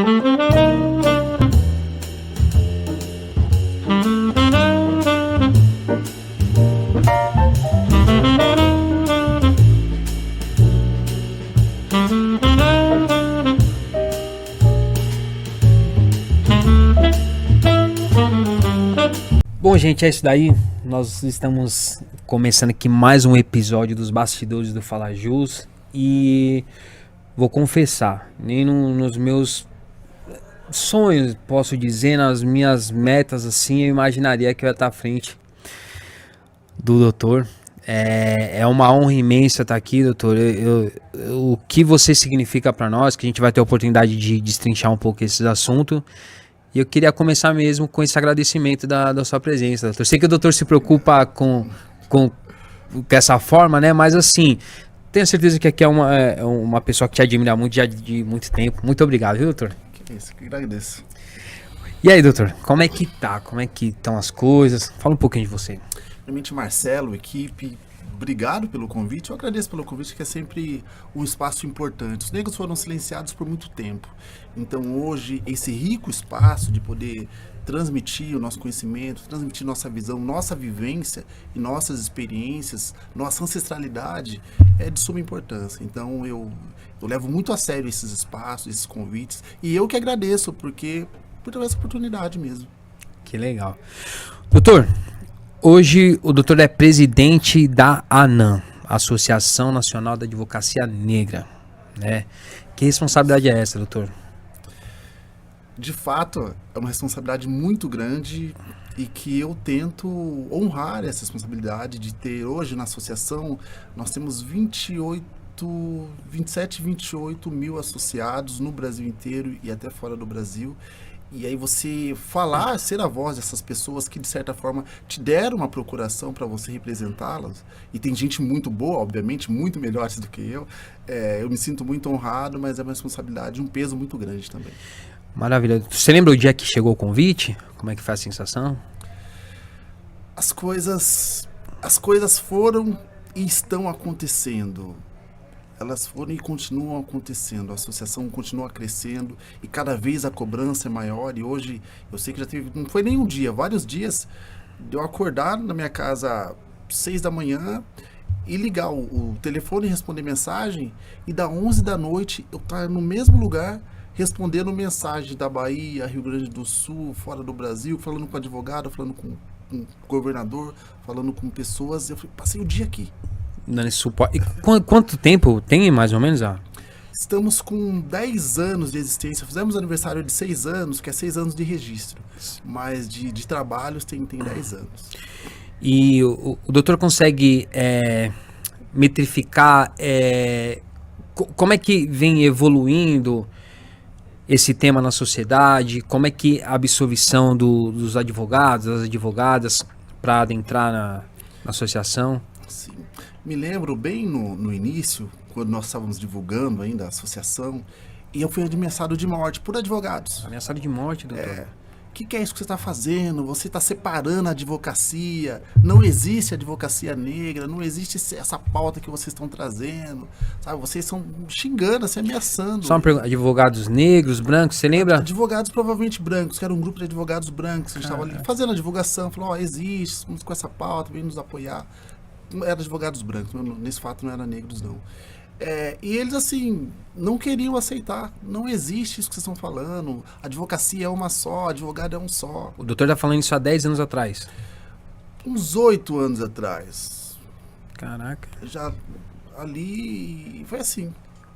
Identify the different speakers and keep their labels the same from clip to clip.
Speaker 1: Bom, gente, é isso daí. Nós estamos começando aqui mais um episódio dos bastidores do Fala Jus. E vou confessar, nem nos meus sonhos, posso dizer, nas minhas metas, assim, eu imaginaria que eu ia estar à frente do doutor. É uma honra imensa estar aqui, doutor. O que você significa para nós, que a gente vai ter a oportunidade de destrinchar um pouco esses assuntos. E eu queria começar mesmo com esse agradecimento da sua presença, doutor. Sei que o doutor se preocupa com essa forma, né? Mas assim, tenho certeza que aqui é uma pessoa que te admira muito, já de muito tempo. Muito obrigado, viu, doutor?
Speaker 2: Que isso, que agradeço.
Speaker 1: E aí, doutor, como é que tá? Como é que estão as coisas? Fala um pouquinho de você.
Speaker 2: Primeiramente, Marcelo, equipe, obrigado pelo convite. Eu agradeço pelo convite, que é sempre um espaço importante. Os negros foram silenciados por muito tempo. Então, hoje, esse rico espaço de poder transmitir o nosso conhecimento, transmitir nossa visão, nossa vivência e nossas experiências, nossa ancestralidade, é de suma importância. Então, eu levo muito a sério esses espaços, esses convites. E eu que agradeço, por ter essa oportunidade mesmo.
Speaker 1: Que legal. Doutor, hoje o doutor é presidente da ANAM, Associação Nacional da Advocacia Negra, né? Que responsabilidade é essa, doutor?
Speaker 2: De fato, é uma responsabilidade muito grande e que eu tento honrar essa responsabilidade de ter hoje na associação. Nós temos 27, 28 mil associados no Brasil inteiro e até fora do Brasil. E aí você falar, ser a voz dessas pessoas que de certa forma te deram uma procuração para você representá-las, e tem gente muito boa, obviamente, muito melhores do que eu me sinto muito honrado, mas é uma responsabilidade, um peso muito grande também.
Speaker 1: Maravilha. Você lembra o dia que chegou o convite? Como é que foi a sensação?
Speaker 2: As coisas foram e estão acontecendo. Elas foram e continuam acontecendo. A associação continua crescendo e cada vez a cobrança é maior. E hoje, eu sei que já teve, não foi nem um dia, vários dias, de eu acordar na minha casa às 6 da manhã e ligar o telefone e responder mensagem, e da 11 da noite eu estar no mesmo lugar respondendo mensagem da Bahia, Rio Grande do Sul, fora do Brasil, falando com advogado, falando com governador, falando com pessoas. Eu passei o dia aqui.
Speaker 1: Dando esse suporte. E quanto tempo tem, mais ou menos?
Speaker 2: Estamos com 10 anos de existência. Fizemos aniversário de 6 anos, que é 6 anos de registro. Mas de trabalhos tem 10 anos.
Speaker 1: E o doutor consegue metrificar como é que vem evoluindo esse tema na sociedade? Como é que a absolvição dos advogados, das advogadas, para adentrar na associação?
Speaker 2: Sim. Me lembro bem no início, quando nós estávamos divulgando ainda a associação, e eu fui ameaçado de morte por advogados.
Speaker 1: Ameaçado de morte, doutor?
Speaker 2: O que é isso que você está fazendo? Você está separando a advocacia. Não existe advocacia negra, não existe essa pauta que vocês estão trazendo. Sabe? Vocês estão xingando, assim, ameaçando.
Speaker 1: Só uma pergunta, advogados negros, brancos, você lembra?
Speaker 2: Advogados provavelmente brancos, que era um grupo de advogados brancos. A gente estava ali fazendo a divulgação, falou, existe, vamos com essa pauta, vem nos apoiar. Eram advogados brancos, nesse fato não eram negros, não. E eles, assim, não queriam aceitar. Não existe isso que vocês estão falando. A advocacia é uma só, advogado é um só.
Speaker 1: O doutor está falando isso há 10 anos atrás?
Speaker 2: Uns 8 anos atrás.
Speaker 1: Caraca.
Speaker 2: Já ali foi assim.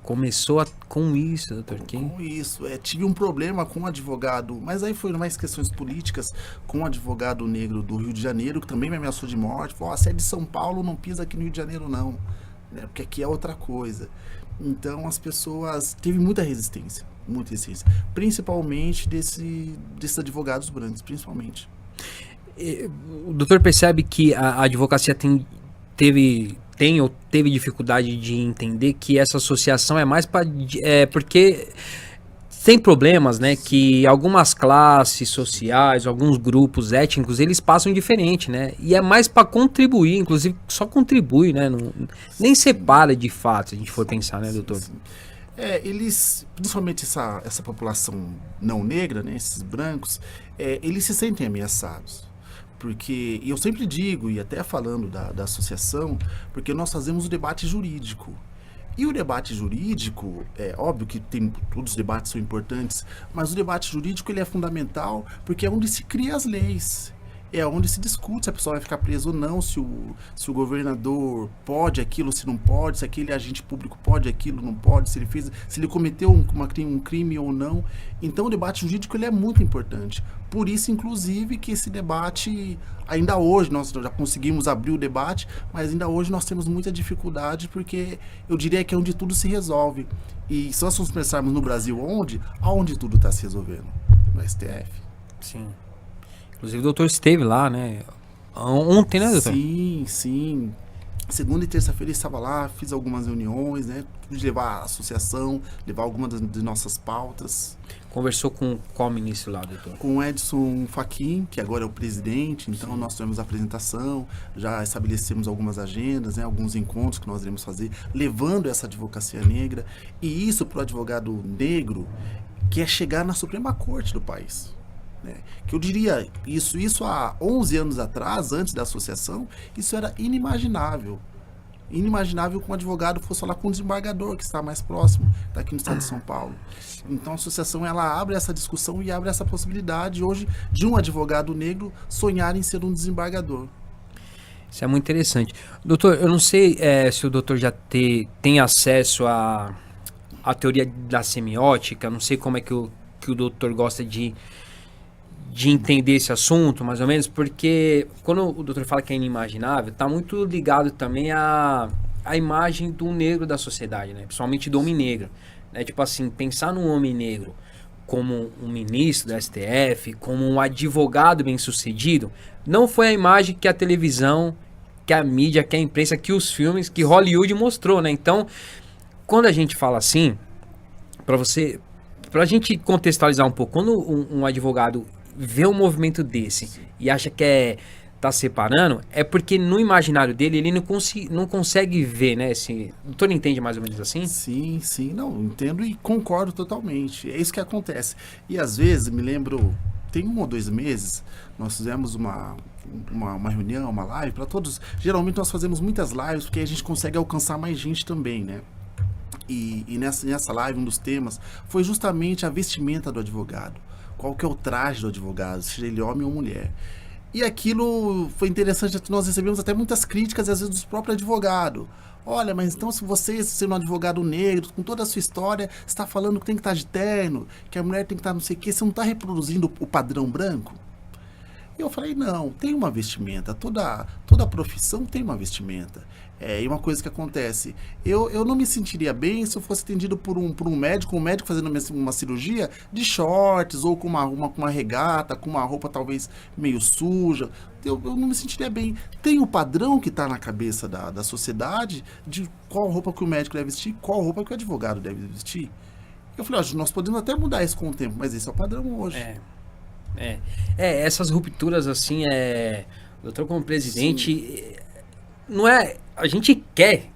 Speaker 1: Começou com isso, doutor Kim?
Speaker 2: Com isso. Tive um problema com um advogado, mas aí foi mais questões políticas, com um advogado negro do Rio de Janeiro, que também me ameaçou de morte. Falou, você é de São Paulo, não pisa aqui no Rio de Janeiro, não. Porque aqui é outra coisa. Então as pessoas teve muita resistência, principalmente desses advogados brancos, principalmente.
Speaker 1: O doutor percebe que a advocacia teve dificuldade de entender que essa associação é mais para porque tem problemas, né, que algumas classes sociais, alguns grupos étnicos, eles passam diferente, né, e é mais para contribuir, inclusive só contribui, né, nem separa de fato, se a gente for pensar, né, doutor?
Speaker 2: Sim. Eles, principalmente essa população não negra, né, esses brancos, eles se sentem ameaçados. Porque, e eu sempre digo, e até falando da associação, porque nós fazemos o debate jurídico. E o debate jurídico, é óbvio que todos os debates são importantes, mas o debate jurídico ele é fundamental porque é onde se cria as leis. É onde se discute se a pessoa vai ficar presa ou não, se o governador pode aquilo, se não pode, se aquele agente público pode aquilo, não pode, se ele cometeu um crime ou não. Então o debate jurídico ele é muito importante. Por isso, inclusive, que esse debate, ainda hoje, nós já conseguimos abrir o debate, mas ainda hoje nós temos muita dificuldade, porque eu diria que é onde tudo se resolve. E se nós pensarmos no Brasil, aonde tudo está se resolvendo? No STF.
Speaker 1: Sim. Inclusive o doutor esteve lá, né? Ontem, né, doutor?
Speaker 2: Sim. Segunda e terça-feira ele estava lá, fiz algumas reuniões, né? Pude levar a associação, levar algumas das nossas pautas.
Speaker 1: Conversou com qual ministro lá, doutor?
Speaker 2: Com o Edson Fachin, que agora é o presidente, então nós tivemos a apresentação, já estabelecemos algumas agendas, né, alguns encontros que nós iremos fazer, levando essa advocacia negra, e isso para o advogado negro, que é chegar na Suprema Corte do país. Que eu diria, isso há 11 anos atrás, antes da associação, isso era inimaginável. Inimaginável que um advogado fosse falar com um desembargador que está mais próximo, está aqui no estado de São Paulo. Então a associação ela abre essa discussão e abre essa possibilidade hoje de um advogado negro sonhar em ser um desembargador.
Speaker 1: Isso é muito interessante. Doutor, eu não sei se o doutor já tem acesso à teoria da semiótica, não sei como é que o doutor gosta de entender esse assunto, mais ou menos, porque quando o doutor fala que é inimaginável, está muito ligado também à imagem do negro da sociedade, né? Principalmente do homem negro. Né? Tipo assim, pensar num homem negro como um ministro da STF, como um advogado bem-sucedido, não foi a imagem que a televisão, que a mídia, que a imprensa, que os filmes, que Hollywood mostrou, né? Então, quando a gente fala assim, pra gente contextualizar um pouco, quando um advogado vê um movimento desse e acha que tá separando, é porque no imaginário dele ele não consegue ver, né? O doutor entende mais ou menos assim?
Speaker 2: Sim, não, entendo e concordo totalmente. É isso que acontece. E às vezes, me lembro, tem 1 ou 2 meses, nós fizemos uma reunião, uma live para todos. Geralmente nós fazemos muitas lives porque a gente consegue alcançar mais gente também, né? E nessa live, um dos temas foi justamente a vestimenta do advogado. Qual que é o traje do advogado, seja ele homem ou mulher. E aquilo foi interessante, nós recebemos até muitas críticas, às vezes, dos próprios advogados. Olha, mas então se você, sendo um advogado negro, com toda a sua história, está falando que tem que estar de terno, que a mulher tem que estar não sei o quê, você não está reproduzindo o padrão branco? E eu falei, não, tem uma vestimenta, toda profissão tem uma vestimenta. E uma coisa que acontece, eu não me sentiria bem se eu fosse atendido por um médico fazendo uma cirurgia de shorts, ou com uma regata, com uma roupa talvez meio suja. Eu não me sentiria bem. Tem o padrão que está na cabeça da sociedade de qual roupa que o médico deve vestir, qual roupa que o advogado deve vestir. Eu falei, nós podemos até mudar isso com o tempo, mas esse é o padrão hoje.
Speaker 1: Essas rupturas assim, doutor, como presidente, não é, a gente quer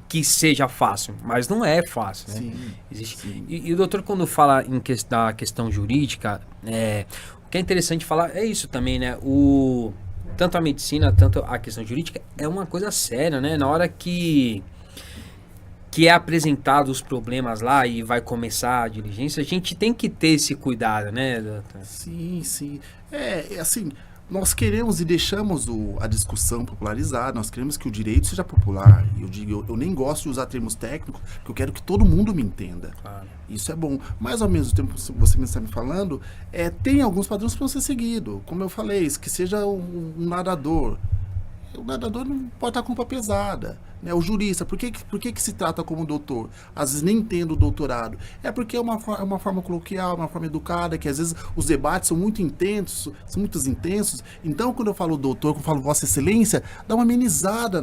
Speaker 1: que seja fácil, mas não é fácil, né? Existe. E o doutor, quando fala da questão jurídica, o que é interessante falar é isso também, né? Tanto a medicina, tanto a questão jurídica é uma coisa séria, né? Na hora que é apresentado os problemas lá e vai começar a diligência, a gente tem que ter esse cuidado, né, doutor?
Speaker 2: Sim. Assim, nós queremos e deixamos a discussão popularizada, nós queremos que o direito seja popular. Eu nem gosto de usar termos técnicos, porque eu quero que todo mundo me entenda.
Speaker 1: Claro.
Speaker 2: Isso é bom. Mas, ao mesmo tempo, você me está me falando, tem alguns padrões para ser seguido. Como eu falei, que seja um nadador. O nadador não pode estar com culpa pesada. Né? O jurista, por que se trata como doutor? Às vezes nem tendo doutorado. É porque é uma forma coloquial, uma forma educada, que às vezes os debates são muito intensos. Então, quando eu falo doutor, quando eu falo Vossa Excelência, dá uma amenizada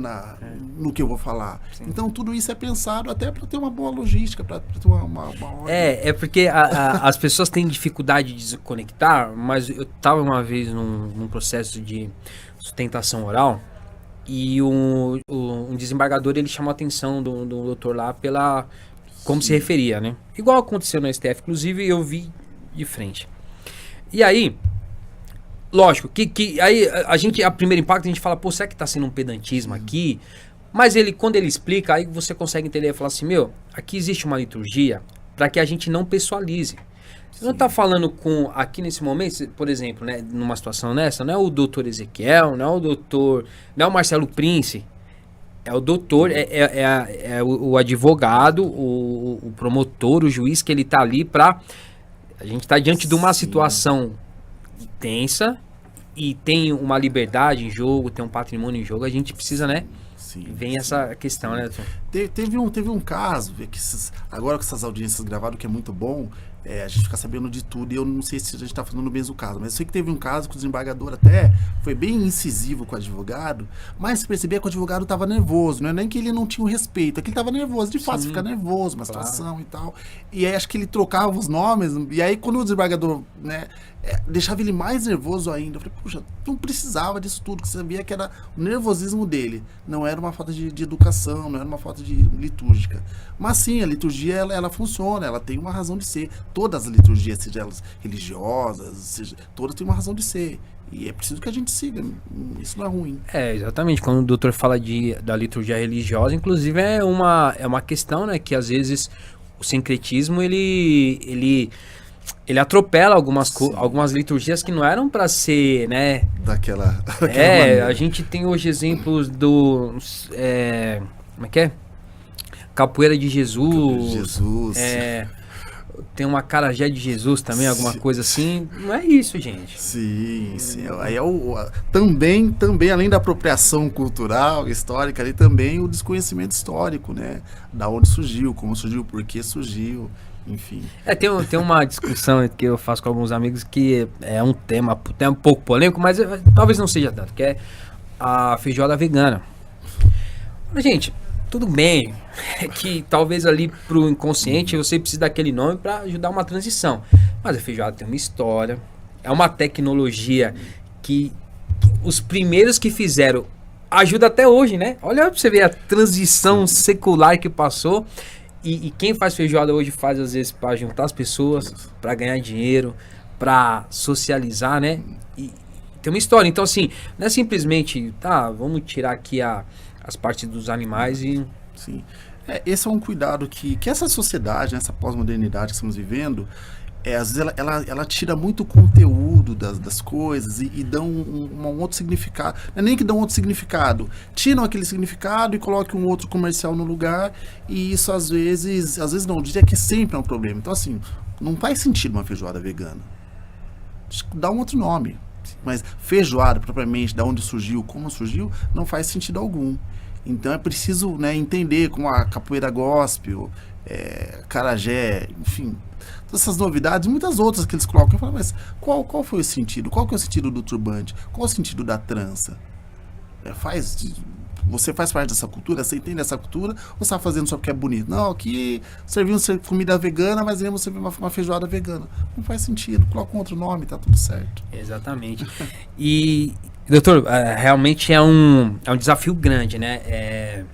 Speaker 2: no que eu vou falar. Sim. Então, tudo isso é pensado até para ter uma boa logística, para ter uma ordem.
Speaker 1: Porque as pessoas têm dificuldade de se conectar, mas eu estava uma vez num processo de sustentação oral, e um desembargador, ele chamou a atenção do doutor lá como se referia, né? Igual aconteceu no STF, inclusive eu vi de frente. E aí, lógico, que aí a primeiro impacto a gente fala, pô, será que tá sendo um pedantismo aqui? Mas quando ele explica, aí você consegue entender e falar assim, meu, aqui existe uma liturgia para que a gente não pessoalize. Você não está falando aqui nesse momento, por exemplo, né, numa situação nessa, não é o doutor Ezequiel, não é o Marcelo Prince, é o doutor, o advogado, o promotor, o juiz, que ele está ali para... A gente está diante de uma situação tensa e tem uma liberdade em jogo, tem um patrimônio em jogo, a gente precisa, né? Vem essa questão, né?
Speaker 2: Teve um caso, agora com essas audiências gravadas, que é muito bom, a gente fica sabendo de tudo, e eu não sei se a gente está falando o mesmo caso, mas eu sei que teve um caso que o desembargador até foi bem incisivo com o advogado, mas se percebia que o advogado estava nervoso, não é nem que ele não tinha o respeito, é que ele estava nervoso, de fato, fica nervoso, uma situação e tal, e aí acho que ele trocava os nomes, e aí quando o desembargador, né, deixava ele mais nervoso ainda, eu falei, puxa, não precisava disso tudo, que você sabia que era o nervosismo dele, não era uma falta de educação, não era uma falta de litúrgica, mas sim, a liturgia ela funciona, ela tem uma razão de ser, todas as liturgias, seja elas religiosas, todas têm uma razão de ser. E é preciso que a gente siga. Isso não é ruim.
Speaker 1: Exatamente. Quando o doutor fala da liturgia religiosa, inclusive é uma questão, né? Que às vezes o sincretismo, ele atropela algumas liturgias que não eram para ser, né?
Speaker 2: Daquela maneira.
Speaker 1: A gente tem hoje exemplos do... como é que é? Capoeira de Jesus. Tem uma acarajé de Jesus também, alguma coisa assim. Não é isso, gente.
Speaker 2: Sim. Aí também, além da apropriação cultural, histórica, ali também o desconhecimento histórico, né? Da onde surgiu, como surgiu, por que surgiu, enfim.
Speaker 1: Tem uma discussão que eu faço com alguns amigos que é um tema um pouco polêmico, mas talvez não seja tanto, que é a feijoada vegana. Gente, tudo bem, que talvez ali pro inconsciente você precisa daquele nome para ajudar uma transição. Mas a feijoada tem uma história, é uma tecnologia que os primeiros que fizeram ajuda até hoje, né? Olha pra você ver a transição secular que passou. E quem faz feijoada hoje faz às vezes para juntar as pessoas, para ganhar dinheiro, para socializar, né? E tem uma história. Então assim, não é simplesmente, vamos tirar aqui as partes dos animais e...
Speaker 2: Sim. Esse é um cuidado que essa sociedade, essa pós-modernidade que estamos vivendo, às vezes ela tira muito conteúdo das coisas e dá um outro significado. Não é nem que dá um outro significado. Tiram aquele significado e colocam um outro comercial no lugar, e isso às vezes não, eu diria que sempre é um problema. Então assim, não faz sentido uma feijoada vegana. Dá um outro nome. Mas feijoada, propriamente, da onde surgiu, como surgiu, não faz sentido algum. Então é preciso, né, entender como a capoeira gospel, carajé, enfim, todas essas novidades, muitas outras que eles colocam. Eu falo, mas qual foi o sentido? Qual que é o sentido do turbante? Qual o sentido da trança? Você faz parte dessa cultura? Você entende essa cultura? Ou você está fazendo só porque é bonito? Não, aqui servimos comida vegana, mas iremos servir uma feijoada vegana. Não faz sentido. Coloca um outro nome, tá tudo certo.
Speaker 1: Exatamente. E, doutor, realmente é um desafio grande, né?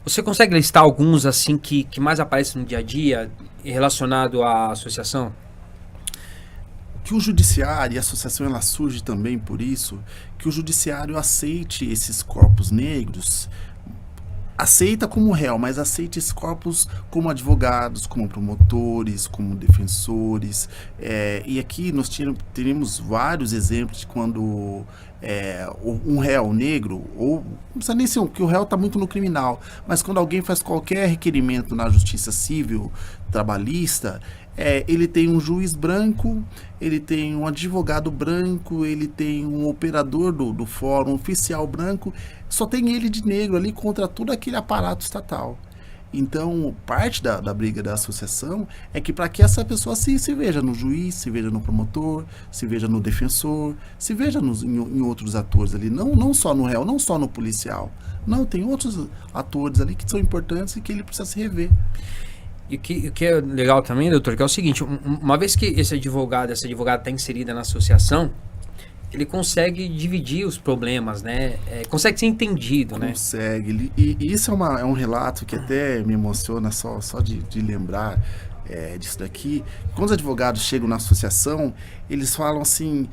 Speaker 1: Você consegue listar alguns assim que mais aparecem no dia a dia relacionado à associação?
Speaker 2: Que o judiciário e a associação ela surge também por isso, que o judiciário aceite esses corpos negros, aceita como réu, mas aceite esses corpos como advogados, como promotores, como defensores. E aqui nós teríamos vários exemplos de quando um réu negro, ou não precisa nem ser que o réu está muito no criminal, mas quando alguém faz qualquer requerimento na justiça civil, trabalhista, ele tem um juiz branco, ele tem um advogado branco, ele tem um operador do fórum, um oficial branco, só tem ele de negro ali contra todo aquele aparato estatal. Então, parte da briga da associação é que para que essa pessoa se veja no juiz, se veja no promotor, se veja no defensor, se veja em outros atores ali, não só no réu, não só no policial. Não, tem outros atores ali que são importantes e que ele precisa se rever.
Speaker 1: E o que é legal também, doutor, que é o seguinte, uma vez que essa advogada está inserida na associação, ele consegue dividir os problemas, né? Consegue ser entendido, né?
Speaker 2: Consegue. E isso é um relato que até me emociona só de lembrar disso daqui. Quando os advogados chegam na associação, eles falam assim,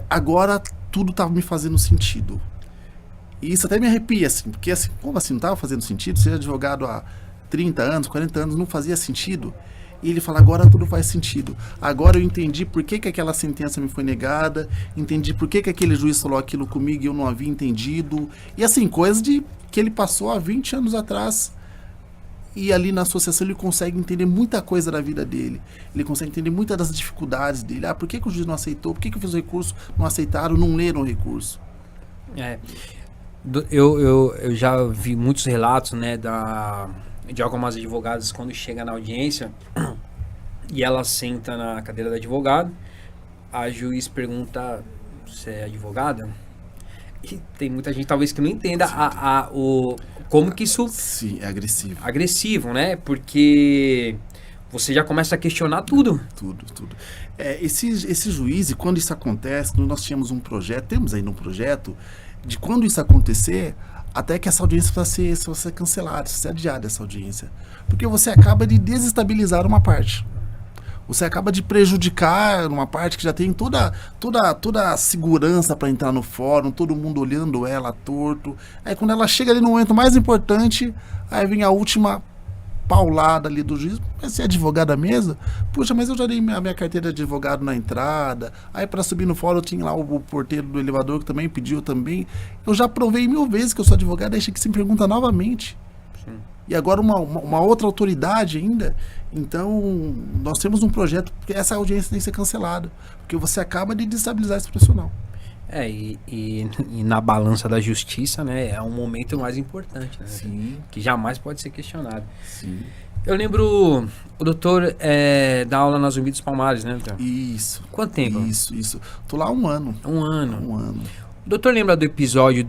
Speaker 2: agora tudo estava me fazendo sentido. E isso até me arrepia, assim, porque assim, como assim, não estava fazendo sentido? Ser advogado há 30 anos, 40 anos, não fazia sentido. E ele fala, agora tudo faz sentido. Agora eu entendi por que aquela sentença me foi negada, entendi por que aquele juiz falou aquilo comigo e eu não havia entendido. E assim, coisas que ele passou há 20 anos atrás. E ali na associação ele consegue entender muita coisa da vida dele. Ele consegue entender muitas das dificuldades dele. Por que o juiz não aceitou? Por que eu fiz o recurso? Não aceitaram, não leram o recurso?
Speaker 1: Eu já vi muitos relatos, né, de algumas advogadas quando chega na audiência e ela senta na cadeira do advogado, a juiz pergunta, você é advogada? E tem muita gente talvez que não entenda como que isso...
Speaker 2: Sim, é agressivo.
Speaker 1: Agressivo, né? Porque você já começa a questionar tudo.
Speaker 2: Tudo. Esse juiz, e quando isso acontece, quando nós tínhamos um projeto, temos ainda um projeto, de quando isso acontecer, até que essa audiência precisa ser cancelada, precisa ser adiada essa audiência. Porque você acaba de desestabilizar uma parte. Você acaba de prejudicar uma parte que já tem toda a segurança para entrar no fórum, todo mundo olhando ela torto. Aí quando ela chega ali no momento mais importante, aí vem a última paulada ali do juiz. Mas você é advogada mesmo? Puxa, mas eu já dei a minha carteira de advogado na entrada. Aí para subir no fórum tinha lá o porteiro do elevador que também pediu também. Eu já provei 1000 vezes que eu sou advogado, aí que se me pergunta novamente. Sim. E agora uma outra autoridade ainda. Então, nós temos um projeto, porque essa audiência tem que ser cancelada. Porque você acaba de desestabilizar esse profissional.
Speaker 1: E na balança da justiça, né, é um momento mais importante, né?
Speaker 2: Sim.
Speaker 1: Que jamais pode ser questionado.
Speaker 2: Sim.
Speaker 1: Eu lembro, o doutor dá aula na Zumbi dos Palmares, né, doutor?
Speaker 2: Isso.
Speaker 1: Quanto tempo?
Speaker 2: Isso. Tô lá há 1 ano.
Speaker 1: 1 ano.
Speaker 2: 1 ano.
Speaker 1: O doutor lembra do episódio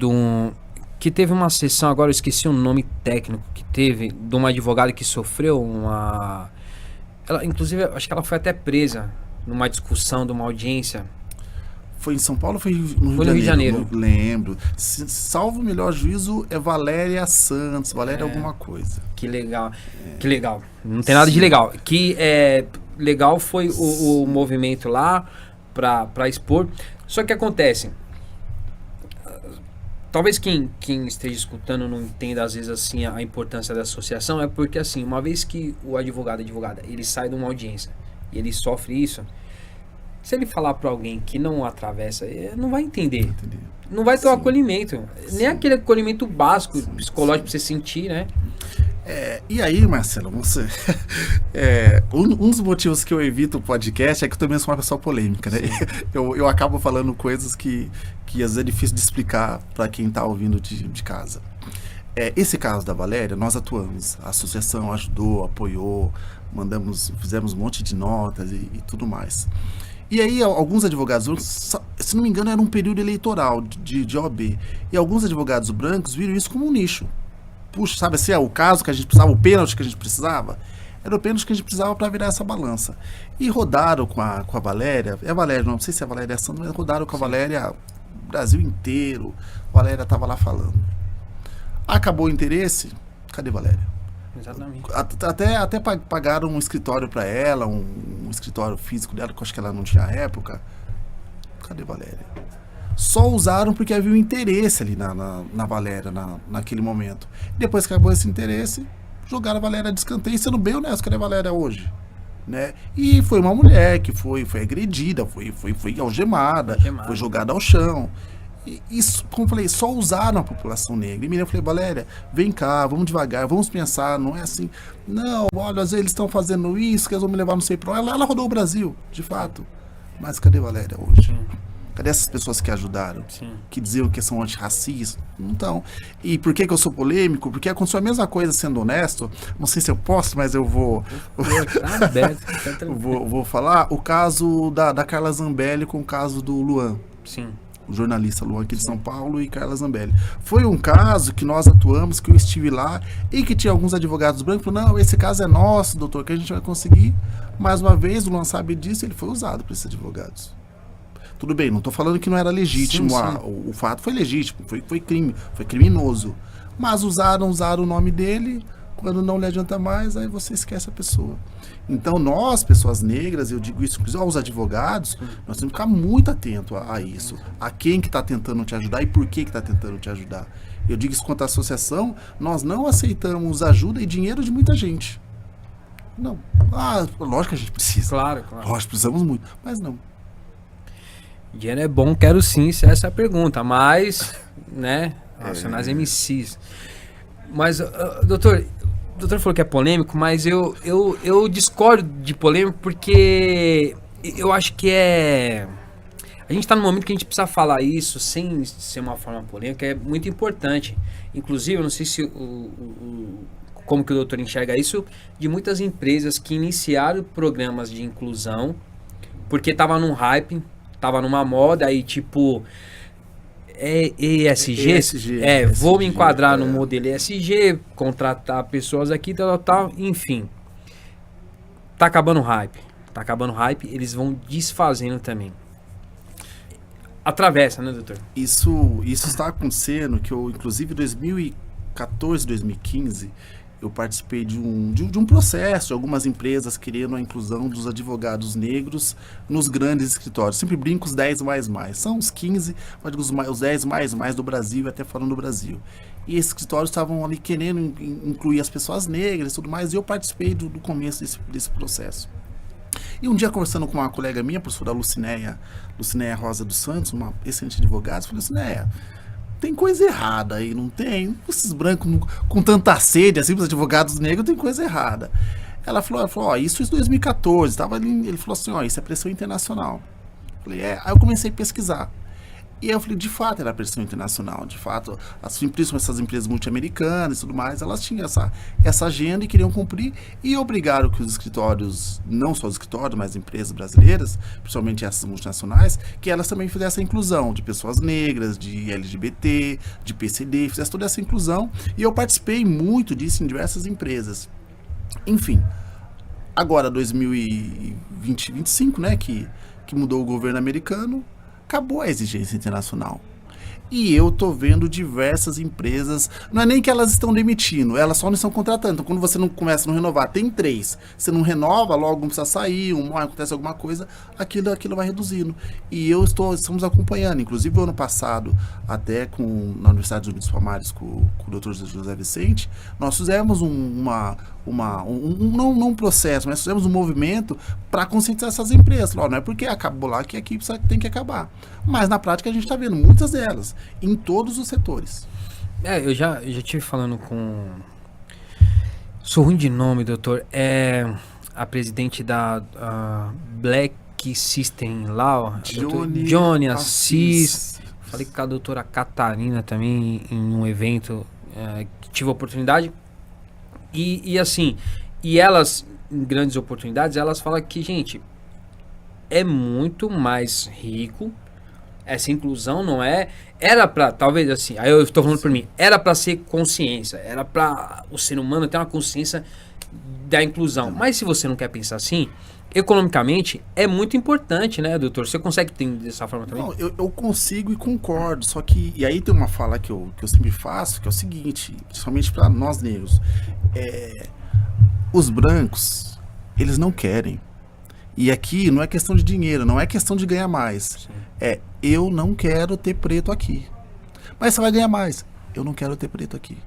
Speaker 1: que teve uma sessão, agora eu esqueci o nome técnico que teve, de uma advogada que sofreu ela, inclusive, acho que ela foi até presa numa discussão de uma audiência.
Speaker 2: Foi em São Paulo ou foi no Rio de Janeiro? Não lembro. Salvo o melhor juízo, é Valéria Santos, Valéria alguma coisa.
Speaker 1: Que legal. Que legal. Não tem nada de legal. Que legal foi o movimento lá para expor. Só que acontece... Talvez quem esteja escutando não entenda às vezes assim a importância da associação, é porque assim, uma vez que o advogada, ele sai de uma audiência e ele sofre isso, se ele falar para alguém que não atravessa, não vai entender. Não vai ter o acolhimento. Nem aquele acolhimento básico, psicológico para você sentir, né?
Speaker 2: E aí, Marcelo, você... um dos motivos que eu evito o podcast é que eu também sou uma pessoa polêmica, né? Eu acabo falando coisas que às vezes é difícil de explicar para quem está ouvindo de casa. Esse caso da Valéria, nós atuamos. A associação ajudou, apoiou, fizemos um monte de notas e tudo mais. E aí, alguns advogados, se não me engano, era um período eleitoral de OAB. E alguns advogados brancos viram isso como um nicho. Puxa, sabe assim, o caso que a gente precisava, o pênalti que a gente precisava, era o pênalti que a gente precisava para virar essa balança. E rodaram com a Valéria, a Valéria, não sei se é a Valéria Santos, mas rodaram com a Valéria o Brasil inteiro. A Valéria estava lá falando. Acabou o interesse, cadê a Valéria?
Speaker 1: Exatamente.
Speaker 2: Até pagaram um escritório para ela, um escritório físico dela, que eu acho que ela não tinha à época. Cadê a Valéria? Só usaram porque havia um interesse ali na Valéria naquele momento. Depois que acabou esse interesse, jogaram a Valéria de escanteio, sendo bem honesto, cadê a Valéria hoje? Né? E foi uma mulher que foi agredida, foi algemada, foi jogada ao chão. E isso, como eu falei, só usaram a população negra. E eu falei, Valéria, vem cá, vamos devagar, vamos pensar, não é assim, não, olha, às vezes eles estão fazendo isso, que eles vão me levar não sei pra onde. Ela rodou o Brasil, de fato. Mas cadê a Valéria hoje? Cadê essas pessoas que ajudaram? Sim. Que diziam que são antirracistas? Não estão. E por que eu sou polêmico? Porque aconteceu a mesma coisa, sendo honesto. Não sei se eu posso, mas eu vou... vou falar o caso da Carla Zambelli com o caso do Luan.
Speaker 1: Sim.
Speaker 2: O jornalista Luan aqui de São Paulo e Carla Zambelli. Foi um caso que nós atuamos, que eu estive lá e que tinha alguns advogados brancos que falaram, não, esse caso é nosso, doutor, que a gente vai conseguir. Mais uma vez, o Luan sabe disso, ele foi usado por esses advogados. Tudo bem, não estou falando que não era legítimo,
Speaker 1: Sim,
Speaker 2: o fato foi legítimo, foi crime, foi criminoso. Mas usaram o nome dele, quando não lhe adianta mais, aí você esquece a pessoa. Então nós, pessoas negras, eu digo isso inclusive aos advogados, nós temos que ficar muito atento a isso, a quem que está tentando te ajudar e por que está tentando te ajudar. Eu digo isso quanto à associação, nós não aceitamos ajuda e dinheiro de muita gente. Não. Lógico que a gente precisa.
Speaker 1: Claro.
Speaker 2: Lógico, precisamos muito, mas não.
Speaker 1: Dinheiro é bom, quero sim, se essa é a pergunta, mas, né, Racionais MCs. Mas, doutor, o doutor falou que é polêmico, mas eu discordo de polêmico porque eu acho que a gente tá num momento que a gente precisa falar isso sem ser uma forma polêmica, é muito importante. Inclusive, eu não sei se como que o doutor enxerga isso, de muitas empresas que iniciaram programas de inclusão porque tava num hype, tava numa moda, aí tipo... ESG? Vou me enquadrar no modelo ESG, contratar pessoas aqui, tal, enfim. Tá acabando o hype, eles vão desfazendo também. Atravessa, né, doutor?
Speaker 2: Isso está acontecendo, que eu, inclusive, em 2014, 2015, eu participei de um processo de algumas empresas querendo a inclusão dos advogados negros nos grandes escritórios. Sempre brinco os 10 mais. São os 15, mas digo os 10 mais do Brasil, até falando do Brasil. E esses escritórios estavam ali querendo incluir as pessoas negras e tudo mais, e eu participei do começo desse processo. E um dia, conversando com uma colega minha, a professora Lucinéia Rosa dos Santos, uma excelente advogada, eu falei, Lucinéia, tem coisa errada aí, não tem? Esses brancos com tanta sede, assim, os advogados negros, tem coisa errada. Ela falou, isso em 2014, tava ali, ele falou assim, isso é pressão internacional. Eu falei, Aí eu comecei a pesquisar. E aí eu falei, de fato, era pressão internacional, de fato, principalmente essas empresas multi-americanas e tudo mais, elas tinham essa agenda e queriam cumprir, e obrigaram que os escritórios, não só os escritórios, mas empresas brasileiras, principalmente essas multinacionais, que elas também fizessem a inclusão de pessoas negras, de LGBT, de PCD, fizessem toda essa inclusão, e eu participei muito disso em diversas empresas. Enfim, agora 2020, 2025, né, que mudou o governo americano, acabou a exigência internacional. E eu tô vendo diversas empresas, não é nem que elas estão demitindo, elas só não estão contratando. Então, quando você não começa a não renovar, tem 3. Você não renova, logo precisa sair, acontece alguma coisa, aquilo vai reduzindo. E estamos acompanhando. Inclusive, o ano passado, até na Universidade dos Benito Palmares, com o Dr. José Vicente, nós fizemos não um processo, mas fizemos um movimento para conscientizar essas empresas. Não é porque acabou lá que aqui tem que acabar. Mas, na prática, a gente está vendo muitas delas, em todos os setores.
Speaker 1: Eu já estive falando com... Sou ruim de nome, doutor. É a presidente da Black System lá, ó. Johnny Assis. Falei com a doutora Catarina também em um evento que tive a oportunidade. E assim, elas, em grandes oportunidades, elas falam que, gente, é muito mais rico. Essa inclusão não era pra, talvez assim, aí eu estou falando por mim, era pra ser consciência, era pra o ser humano ter uma consciência da inclusão. Mas se você não quer pensar assim, economicamente é muito importante, né, doutor? Você consegue ter dessa forma também?
Speaker 2: Não, eu consigo e concordo, só que, e aí tem uma fala que eu sempre faço, que é o seguinte, principalmente para nós negros, os brancos, eles não querem. E aqui não é questão de dinheiro, não é questão de ganhar mais. Sim. Eu não quero ter preto aqui. Mas você vai ganhar mais. Eu não quero ter preto aqui.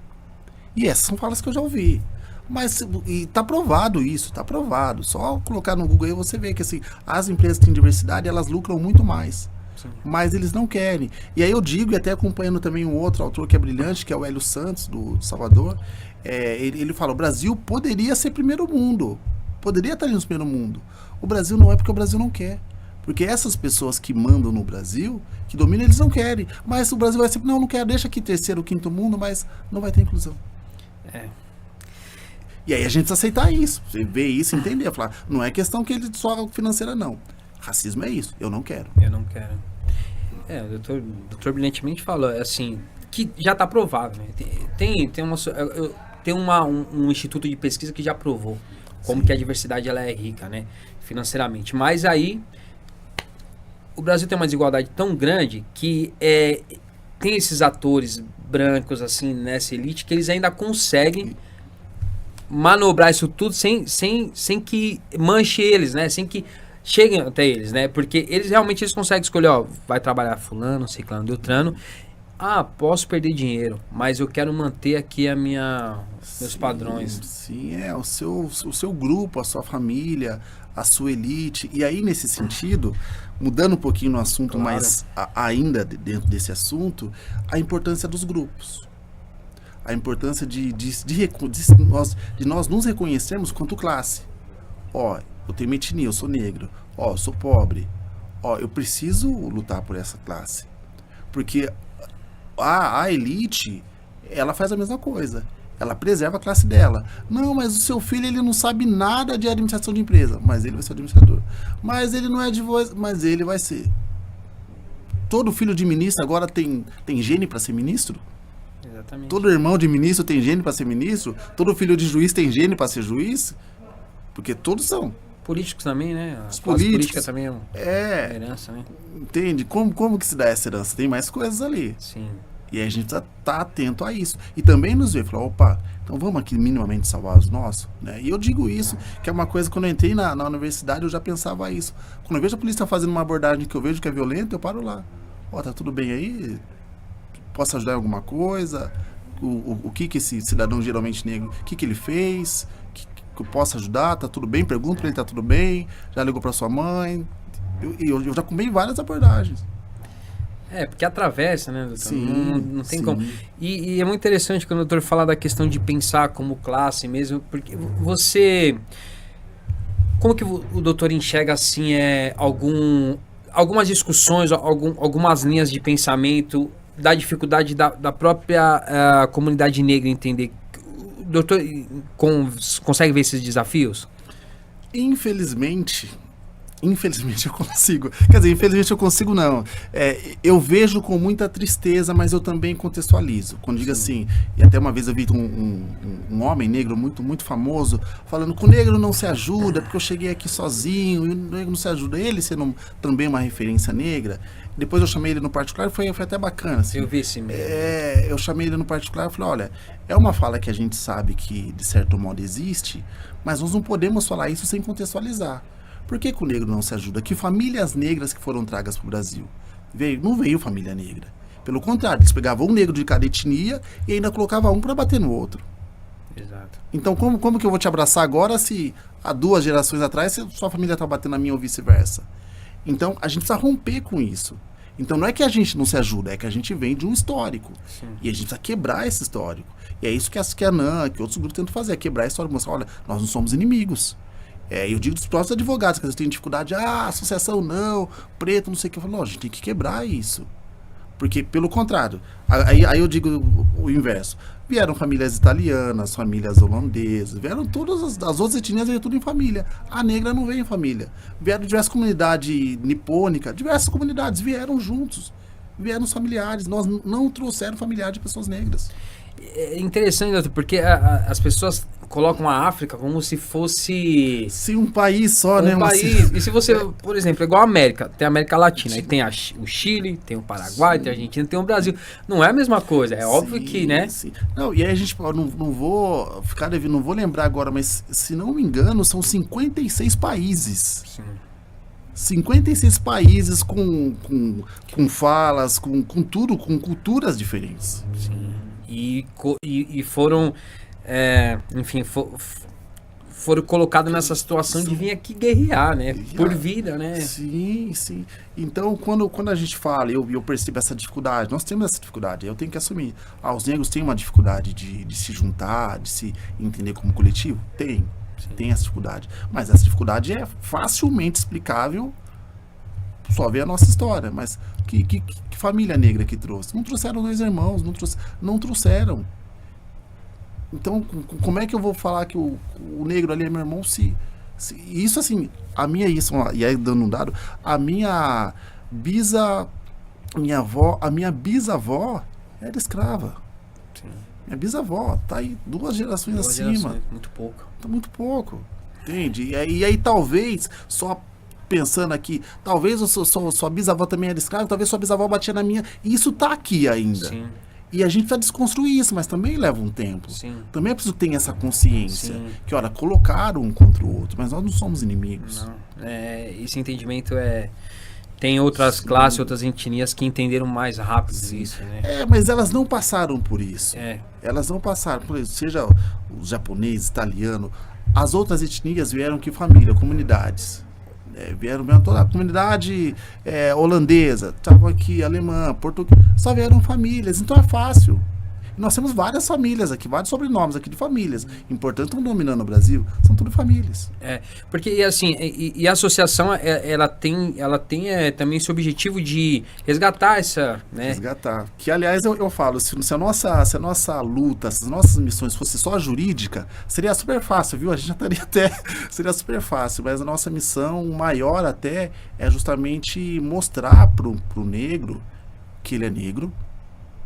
Speaker 2: E essas são falas que eu já ouvi. Mas tá provado isso, tá provado. Só colocar no Google aí você vê que assim, as empresas que têm diversidade, elas lucram muito mais. Sim. Mas eles não querem. E aí eu digo, e até acompanhando também um outro autor que é brilhante, que é o Hélio Santos, do Salvador, ele fala, o Brasil poderia ser primeiro mundo. Poderia estar ali no primeiro mundo. O Brasil não é porque o Brasil não quer. Porque essas pessoas que mandam no Brasil, que dominam, eles não querem. Mas o Brasil vai ser, não quero, deixa aqui terceiro, quinto mundo, mas não vai ter inclusão. E aí a gente precisa aceitar isso. Você vê isso e entender. Falar, não é questão que ele só financeira, não. Racismo é isso. Eu não quero.
Speaker 1: Eu não quero. O doutor brilhantemente falou, assim, que já está provado, né? Tem um instituto de pesquisa que já provou como que a diversidade ela é rica, né, financeiramente. Mas aí o Brasil tem uma desigualdade tão grande que tem esses atores brancos, assim, nessa elite, que eles ainda conseguem manobrar isso tudo sem que manche eles, né? Sem que cheguem até eles, né? Porque eles realmente conseguem escolher, ó, vai trabalhar fulano, ciclano, beltrano. Ah, posso perder dinheiro, mas eu quero manter aqui meus padrões.
Speaker 2: Sim, o seu grupo, a sua família, a sua elite. E aí, nesse sentido, mudando um pouquinho no assunto,
Speaker 1: Claro.
Speaker 2: mas ainda dentro desse assunto, a importância dos grupos. A importância de nós nos reconhecermos quanto classe. Ó, eu tenho minha etnia, eu sou negro. Ó, eu sou pobre. Ó, eu preciso lutar por essa classe. Porque a elite, ela faz a mesma coisa. Ela preserva a classe dela. Não, mas o seu filho, ele não sabe nada de administração de empresa. Mas ele vai ser administrador. Mas ele não é advogado. Mas ele vai ser. Todo filho de ministro agora tem gene para ser ministro?
Speaker 1: Exatamente.
Speaker 2: Todo irmão de ministro tem gene para ser ministro? Todo filho de juiz tem gene para ser juiz? Porque todos são.
Speaker 1: Políticos também, né?
Speaker 2: Os políticos.
Speaker 1: Política também é uma herança, né?
Speaker 2: Entende? Como que se dá essa herança? Tem mais coisas ali.
Speaker 1: Sim.
Speaker 2: E aí a gente tá atento a isso. E também nos ver, falar, opa, então vamos aqui minimamente salvar os nossos, né? E eu digo isso, que é uma coisa, quando eu entrei na universidade, eu já pensava isso. Quando eu vejo a polícia fazendo uma abordagem que eu vejo que é violenta, eu paro lá. Ó, tá tudo bem aí? Posso ajudar em alguma coisa? O que esse cidadão geralmente negro, o que ele fez? Que eu posso ajudar? Tá tudo bem? Pergunto pra ele, tá tudo bem? Já ligou pra sua mãe? Eu já comi várias abordagens.
Speaker 1: Porque atravessa, né, doutor?
Speaker 2: Sim,
Speaker 1: não tem
Speaker 2: sim.
Speaker 1: como. E é muito interessante quando o doutor fala da questão de pensar como classe mesmo, porque você... Como que o doutor enxerga, assim, algumas discussões, algumas linhas de pensamento da dificuldade da própria comunidade negra entender? O doutor consegue ver esses desafios?
Speaker 2: Infelizmente eu consigo. Quer dizer, infelizmente eu consigo não. Eu vejo com muita tristeza, mas eu também contextualizo. Quando digo assim, e até uma vez eu vi um homem negro muito, muito famoso falando que o negro não se ajuda, porque eu cheguei aqui sozinho, e o negro não se ajuda. Ele sendo também uma referência negra. Depois eu chamei ele no particular, foi até bacana. Assim.
Speaker 1: Eu vi esse mesmo.
Speaker 2: Eu chamei ele no particular e falei, olha, é uma fala que a gente sabe que de certo modo existe, mas nós não podemos falar isso sem contextualizar. Por que o negro não se ajuda? Que famílias negras que foram tragas para o Brasil? Não veio família negra. Pelo contrário, eles pegavam um negro de cada etnia e ainda colocavam um para bater no outro.
Speaker 1: Exato.
Speaker 2: Então, como que eu vou te abraçar agora se há 2 gerações atrás sua família está batendo na minha ou vice-versa? Então, a gente precisa romper com isso. Então, não é que a gente não se ajuda, é que a gente vem de um histórico.
Speaker 1: Sim.
Speaker 2: E a gente precisa quebrar esse histórico. E é isso que a ANAN, que outros grupos tentam fazer, é quebrar a história, mostrar, olha, nós não somos inimigos. Eu digo dos próprios advogados, que às vezes têm dificuldade, associação não, preto, não sei o que. Eu falo, não, a gente tem que quebrar isso. Porque, pelo contrário, aí eu digo o inverso. Vieram famílias italianas, famílias holandesas, vieram todas as outras etnias, veio tudo em família. A negra não veio em família. Vieram diversas comunidades nipônicas, diversas comunidades vieram juntos. Vieram os familiares, nós não trouxeram familiares de pessoas negras.
Speaker 1: É interessante, doutor, porque as pessoas colocam a África como se fosse...
Speaker 2: Sim, um país só, né?
Speaker 1: Um país. E se você, por exemplo, igual a América, tem a América Latina, aí tem o Chile, tem o Paraguai, tem a Argentina, tem o Brasil. Não é a mesma coisa, é óbvio que, né?
Speaker 2: Sim. Não, e aí a gente, não vou ficar devendo, não vou lembrar agora, mas se não me engano, são 56 países.
Speaker 1: Sim.
Speaker 2: 56 países com falas, com tudo, com culturas diferentes.
Speaker 1: Sim. E foram, enfim, foram colocados nessa situação de vir aqui guerrear, né? Por vida, né?
Speaker 2: Sim. Então, quando a gente fala, eu percebo essa dificuldade, nós temos essa dificuldade, eu tenho que assumir. Os negros têm uma dificuldade de se juntar, de se entender como coletivo? Tem essa dificuldade. Mas essa dificuldade é facilmente explicável, só ver a nossa história. Mas que família negra que trouxe? Não trouxeram 2 irmãos, não trouxeram. Então, como é que eu vou falar que o negro ali é meu irmão se isso assim, e aí dando um dado, a minha bisavó era escrava.
Speaker 1: Sim.
Speaker 2: Minha bisavó tá aí 2 gerações acima.
Speaker 1: Muito pouco.
Speaker 2: Tá muito pouco, entende? E aí talvez só pensando aqui, talvez sua bisavó também era escrava, talvez sua bisavó batia na minha, e isso tá aqui ainda.
Speaker 1: Sim.
Speaker 2: E a gente precisa desconstruir isso, mas também leva um tempo.
Speaker 1: Sim.
Speaker 2: Também é preciso ter essa consciência.
Speaker 1: Sim.
Speaker 2: Que, olha, colocaram um contra o outro, mas nós não somos inimigos.
Speaker 1: Não. Esse entendimento tem outras classes, outras etnias que entenderam mais rápido isso, né?
Speaker 2: Mas elas não passaram por isso.
Speaker 1: É.
Speaker 2: Elas não passaram por isso. Seja os japoneses, italiano, as outras etnias vieram que família, comunidades. Vieram toda a comunidade holandesa, estavam aqui, alemã, português, só vieram famílias, então é fácil. Nós temos várias famílias aqui, vários sobrenomes aqui de famílias importantes, estão dominando o Brasil, são tudo famílias.
Speaker 1: Porque assim, e a associação, ela tem também esse objetivo de resgatar essa, né?
Speaker 2: Resgatar. Que, aliás, eu falo, se a nossa luta, se as nossas missões fosse só jurídica, seria super fácil, viu? A gente já estaria seria super fácil, mas a nossa missão maior até é justamente mostrar pro negro que ele é negro,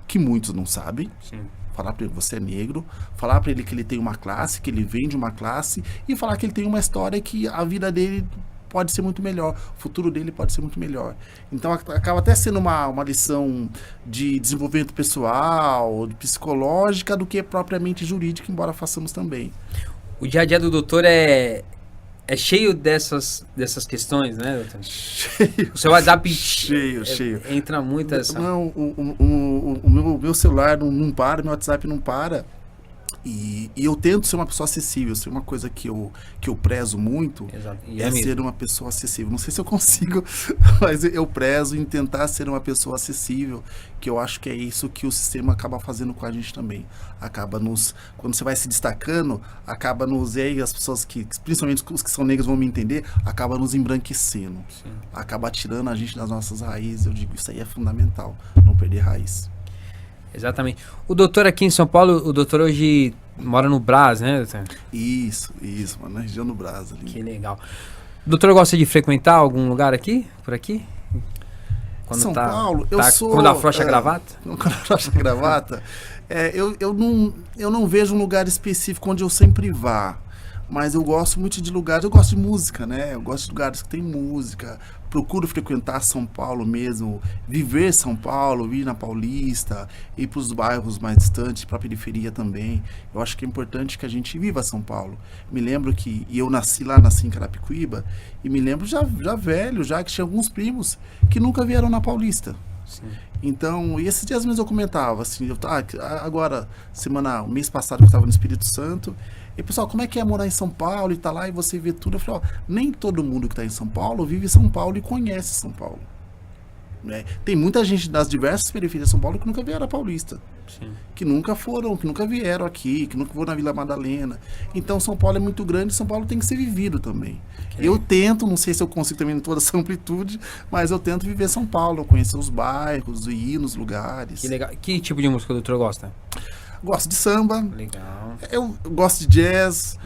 Speaker 2: que muitos não sabem.
Speaker 1: Sim.
Speaker 2: Falar para ele, você é negro, falar para ele que ele tem uma classe, que ele vem de uma classe, e falar que ele tem uma história, que a vida dele pode ser muito melhor, o futuro dele pode ser muito melhor. Então acaba até sendo uma lição de desenvolvimento pessoal, psicológica, do que propriamente jurídica, embora façamos também.
Speaker 1: O dia a dia do doutor é cheio dessas questões, né, doutor?
Speaker 2: Cheio.
Speaker 1: O seu WhatsApp
Speaker 2: cheio.
Speaker 1: Entra muito essa...
Speaker 2: Não, o meu celular não para, meu WhatsApp não para. E eu tento ser uma pessoa acessível. Isso é uma coisa que eu prezo muito.
Speaker 1: Exato.
Speaker 2: Ser uma pessoa acessível. Não sei se eu consigo, mas eu prezo em tentar ser uma pessoa acessível, que eu acho que é isso que o sistema acaba fazendo com a gente também. Quando você vai se destacando, acaba nos... E aí as pessoas principalmente os que são negros vão me entender, acaba nos embranquecendo.
Speaker 1: Sim.
Speaker 2: Acaba tirando a gente das nossas raízes. Eu digo, isso aí é fundamental, não perder raiz.
Speaker 1: Exatamente. O doutor aqui em São Paulo, o doutor hoje mora no Brás, né, doutor?
Speaker 2: Isso, mano, na região do Brás ali.
Speaker 1: Que legal. O doutor gosta de frequentar algum lugar aqui, por aqui? Quando
Speaker 2: São Paulo, eu sou...
Speaker 1: Quando afrouxa a gravata?
Speaker 2: Quando afrouxa a gravata, eu não vejo um lugar específico onde eu sempre vá. Mas eu gosto muito de lugares, eu gosto de música, né? Eu gosto de lugares que tem música. Procuro frequentar São Paulo mesmo, viver São Paulo, ir na Paulista, ir para os bairros mais distantes, para a periferia também. Eu acho que é importante que a gente viva São Paulo. Me lembro que eu nasci em Carapicuíba, e me lembro já velho, já que tinha alguns primos que nunca vieram na Paulista.
Speaker 1: Sim.
Speaker 2: Então, e esses dias mesmo eu comentava, assim, agora, mês passado que eu estava no Espírito Santo, e pessoal, como é que é morar em São Paulo e tá lá e você vê tudo? Eu falei, nem todo mundo que está em São Paulo vive São Paulo e conhece São Paulo. Né? Tem muita gente das diversas periferias de São Paulo que nunca vieram a Paulista.
Speaker 1: Sim.
Speaker 2: Que nunca vieram aqui, que nunca foram na Vila Madalena. Então São Paulo é muito grande, São Paulo tem que ser vivido também. Eu tento, não sei se eu consigo também em toda essa amplitude, mas eu tento viver São Paulo, conhecer os bairros, ir nos lugares.
Speaker 1: Que legal. Que tipo de música o doutor gosta?
Speaker 2: Gosto de samba.
Speaker 1: Legal.
Speaker 2: Eu gosto de jazz.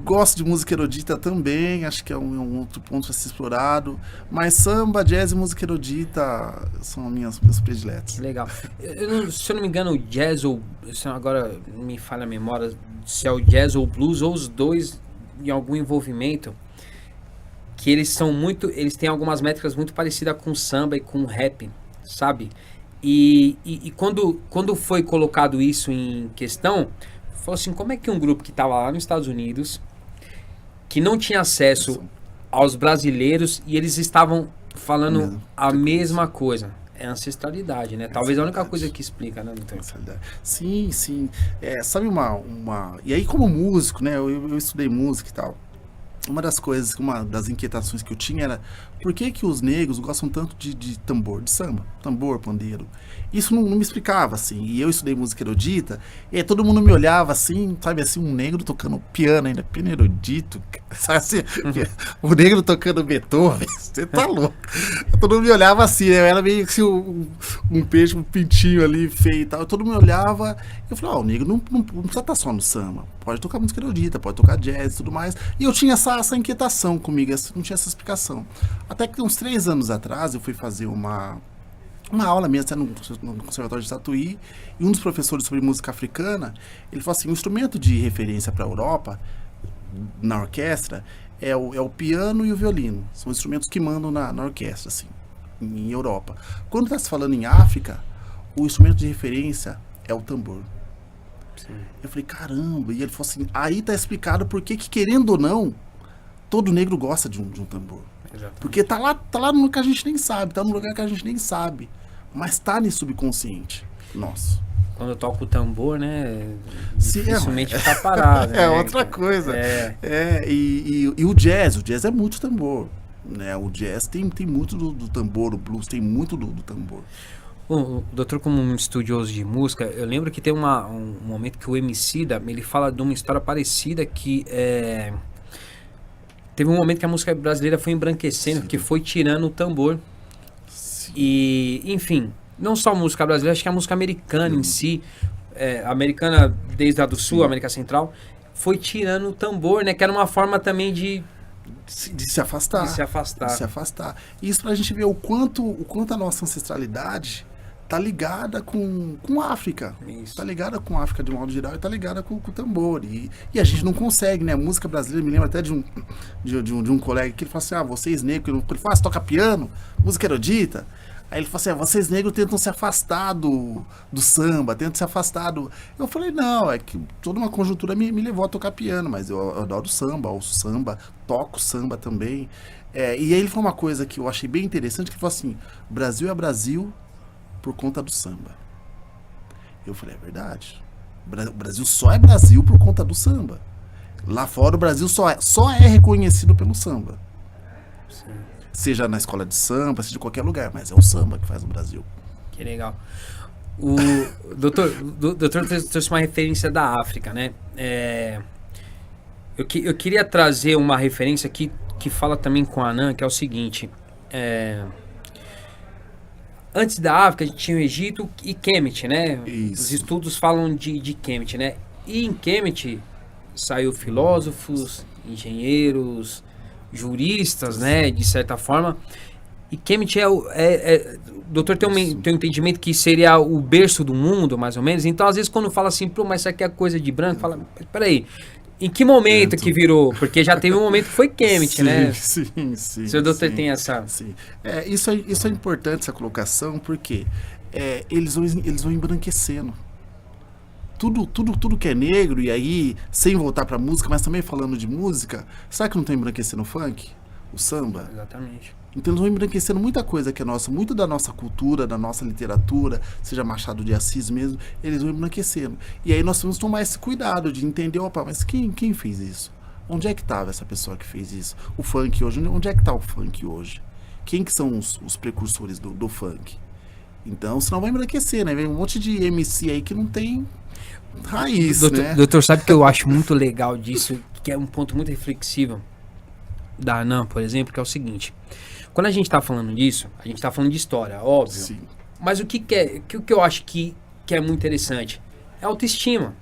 Speaker 2: Gosto de música erudita também. Acho que é um outro ponto a ser explorado. Mas samba, jazz e música erudita são meus prediletos.
Speaker 1: Legal. Se eu não me engano, o jazz ou... Agora me falha a memória se é o jazz ou o blues, ou os dois em algum envolvimento, que eles têm algumas métricas muito parecidas com samba e com rap, sabe? E quando foi colocado isso em questão, falou assim, como é que um grupo que estava lá nos Estados Unidos, que não tinha acesso aos brasileiros, e eles estavam falando a mesma coisa? É ancestralidade, né? Talvez a única coisa que explica, né, doutor?
Speaker 2: Sim. Sabe E aí, como músico, né? Eu estudei música e tal. Uma das inquietações que eu tinha era por que os negros gostam tanto de tambor, de samba, tambor, pandeiro. Isso não me explicava, assim. E eu estudei música erudita, e aí todo mundo me olhava assim, sabe, assim, um negro tocando piano ainda, piano erudito, sabe assim, o negro tocando Beethoven, você tá louco. Todo mundo me olhava assim, eu era meio assim, um peixe, um pintinho ali, feio e tal. Todo mundo me olhava, eu falei, o negro não precisa estar só no samba, pode tocar música erudita, pode tocar jazz e tudo mais. E eu tinha essa inquietação comigo, não tinha essa explicação. Até que uns 3 anos atrás eu fui fazer uma aula mesmo no Conservatório de Tatuí, e um dos professores sobre música africana, ele falou assim, o instrumento de referência para a Europa, na orquestra, é o piano e o violino. São instrumentos que mandam na orquestra, assim, em Europa. Quando está se falando em África, o instrumento de referência é o tambor. Sim. Eu falei, caramba, e ele falou assim, aí tá explicado por que, querendo ou não, todo negro gosta de um tambor. Exatamente. Porque tá lá no lugar que a gente nem sabe, tá no lugar que a gente nem sabe, mas tá no subconsciente nosso.
Speaker 1: Quando eu toco o tambor, né, dificilmente fica parado.
Speaker 2: É outra coisa. E o jazz é muito tambor, né? O jazz tem muito do tambor, o blues tem muito do tambor.
Speaker 1: O doutor, como um estudioso de música, eu lembro que tem um momento que o Emicida, ele fala de uma história parecida que teve um momento que a música brasileira foi embranquecendo, Sim. que foi tirando o tambor. Sim. E, enfim, não só a música brasileira, acho que a música americana em si, americana desde a do Sul, Sim. América Central, foi tirando o tambor, né? Que era uma forma também de
Speaker 2: se afastar.
Speaker 1: De se afastar.
Speaker 2: Isso pra gente ver o quanto a nossa ancestralidade tá ligada com a África. Isso. Tá ligada com a África de modo geral e tá ligada com o tambor. E a gente não consegue, né? A música brasileira, me lembra até de um colega que ele fala assim, vocês negros, ele fala, toca piano, música erudita. Aí ele falou assim, vocês negros tentam se afastar do samba, tentam se afastar do... Eu falei, não, é que toda uma conjuntura me levou a tocar piano, mas eu adoro samba, ouço samba, toco samba também. E aí ele falou uma coisa que eu achei bem interessante, que ele falou assim, Brasil é Brasil por conta do samba. Eu falei, é verdade. O Brasil só é Brasil por conta do samba. Lá fora o Brasil só é reconhecido pelo samba. Sim. Seja na escola de samba, seja em qualquer lugar, mas é o samba que faz o Brasil.
Speaker 1: Que legal. O doutor trouxe uma referência da África, né? Eu queria trazer uma referência aqui que fala também com a Anan, que é o seguinte. Antes da África, a gente tinha o Egito e Kemet, né? Isso. Os estudos falam de Kemet, né? E em Kemet saiu filósofos, engenheiros, juristas, né? De certa forma. E Kemet o doutor tem um entendimento que seria o berço do mundo, mais ou menos. Então, às vezes, quando fala assim, pô, mas isso aqui é coisa de branco, fala, peraí, em que momento que virou? Porque já teve um momento que foi Kemet, né?
Speaker 2: Sim.
Speaker 1: O senhor doutor tem essa...
Speaker 2: Sim. Isso é importante, essa colocação, porque eles vão embranquecendo. Tudo que é negro, e aí, sem voltar pra música, mas também falando de música, sabe que não tá embranquecendo o funk? O samba?
Speaker 1: Exatamente.
Speaker 2: Então eles vão embranquecendo muita coisa que é nossa, muito da nossa cultura, da nossa literatura, seja Machado de Assis mesmo, eles vão embranquecendo. E aí nós temos que tomar esse cuidado de entender, opa, mas quem fez isso? Onde é que estava essa pessoa que fez isso? O funk hoje, onde é que está o funk hoje? Quem que são os precursores do funk? Então, senão vai embranquecer, né? Vem um monte de MC aí que não tem raiz, né?
Speaker 1: Doutor, sabe que eu acho muito legal disso, que é um ponto muito reflexivo da Anan, por exemplo, que é o seguinte... Quando a gente tá falando disso, a gente tá falando de história, óbvio.
Speaker 2: Sim.
Speaker 1: Mas o que eu acho que é muito interessante é a autoestima.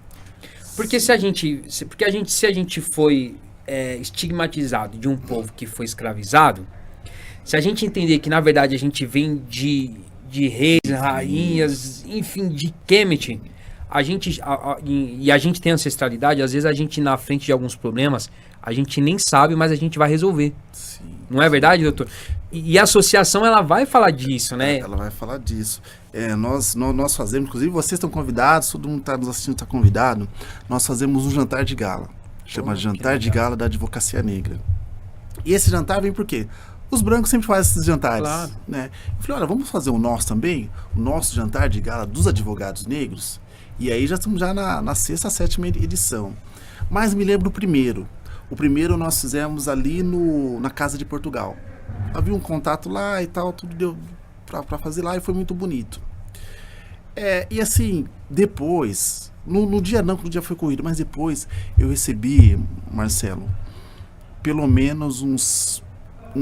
Speaker 1: Porque se a gente foi estigmatizado de um povo que foi escravizado, se a gente entender que na verdade a gente vem de reis, rainhas, enfim, de Kemet, e a gente tem ancestralidade, às vezes a gente na frente de alguns problemas, a gente nem sabe, mas a gente vai resolver. Sim. Não é verdade, doutor? E a associação, ela vai falar disso, né?
Speaker 2: Ela vai falar disso. Nós fazemos, inclusive vocês estão convidados, todo mundo que está nos assistindo está convidado, nós fazemos um jantar de gala. Chama Jantar de Gala da Advocacia Negra. E esse jantar vem por quê? Os brancos sempre fazem esses jantares. Claro. Né? Eu falei, olha, vamos fazer o nosso também? O nosso jantar de gala dos advogados negros? E aí já estamos na 6ª, 7ª edição. Mas me lembro do primeiro. O primeiro nós fizemos ali na Casa de Portugal. Havia um contato lá e tal, tudo deu pra fazer lá e foi muito bonito. E assim, depois, no dia não, que o dia foi corrido, mas depois eu recebi, Marcelo, pelo menos uns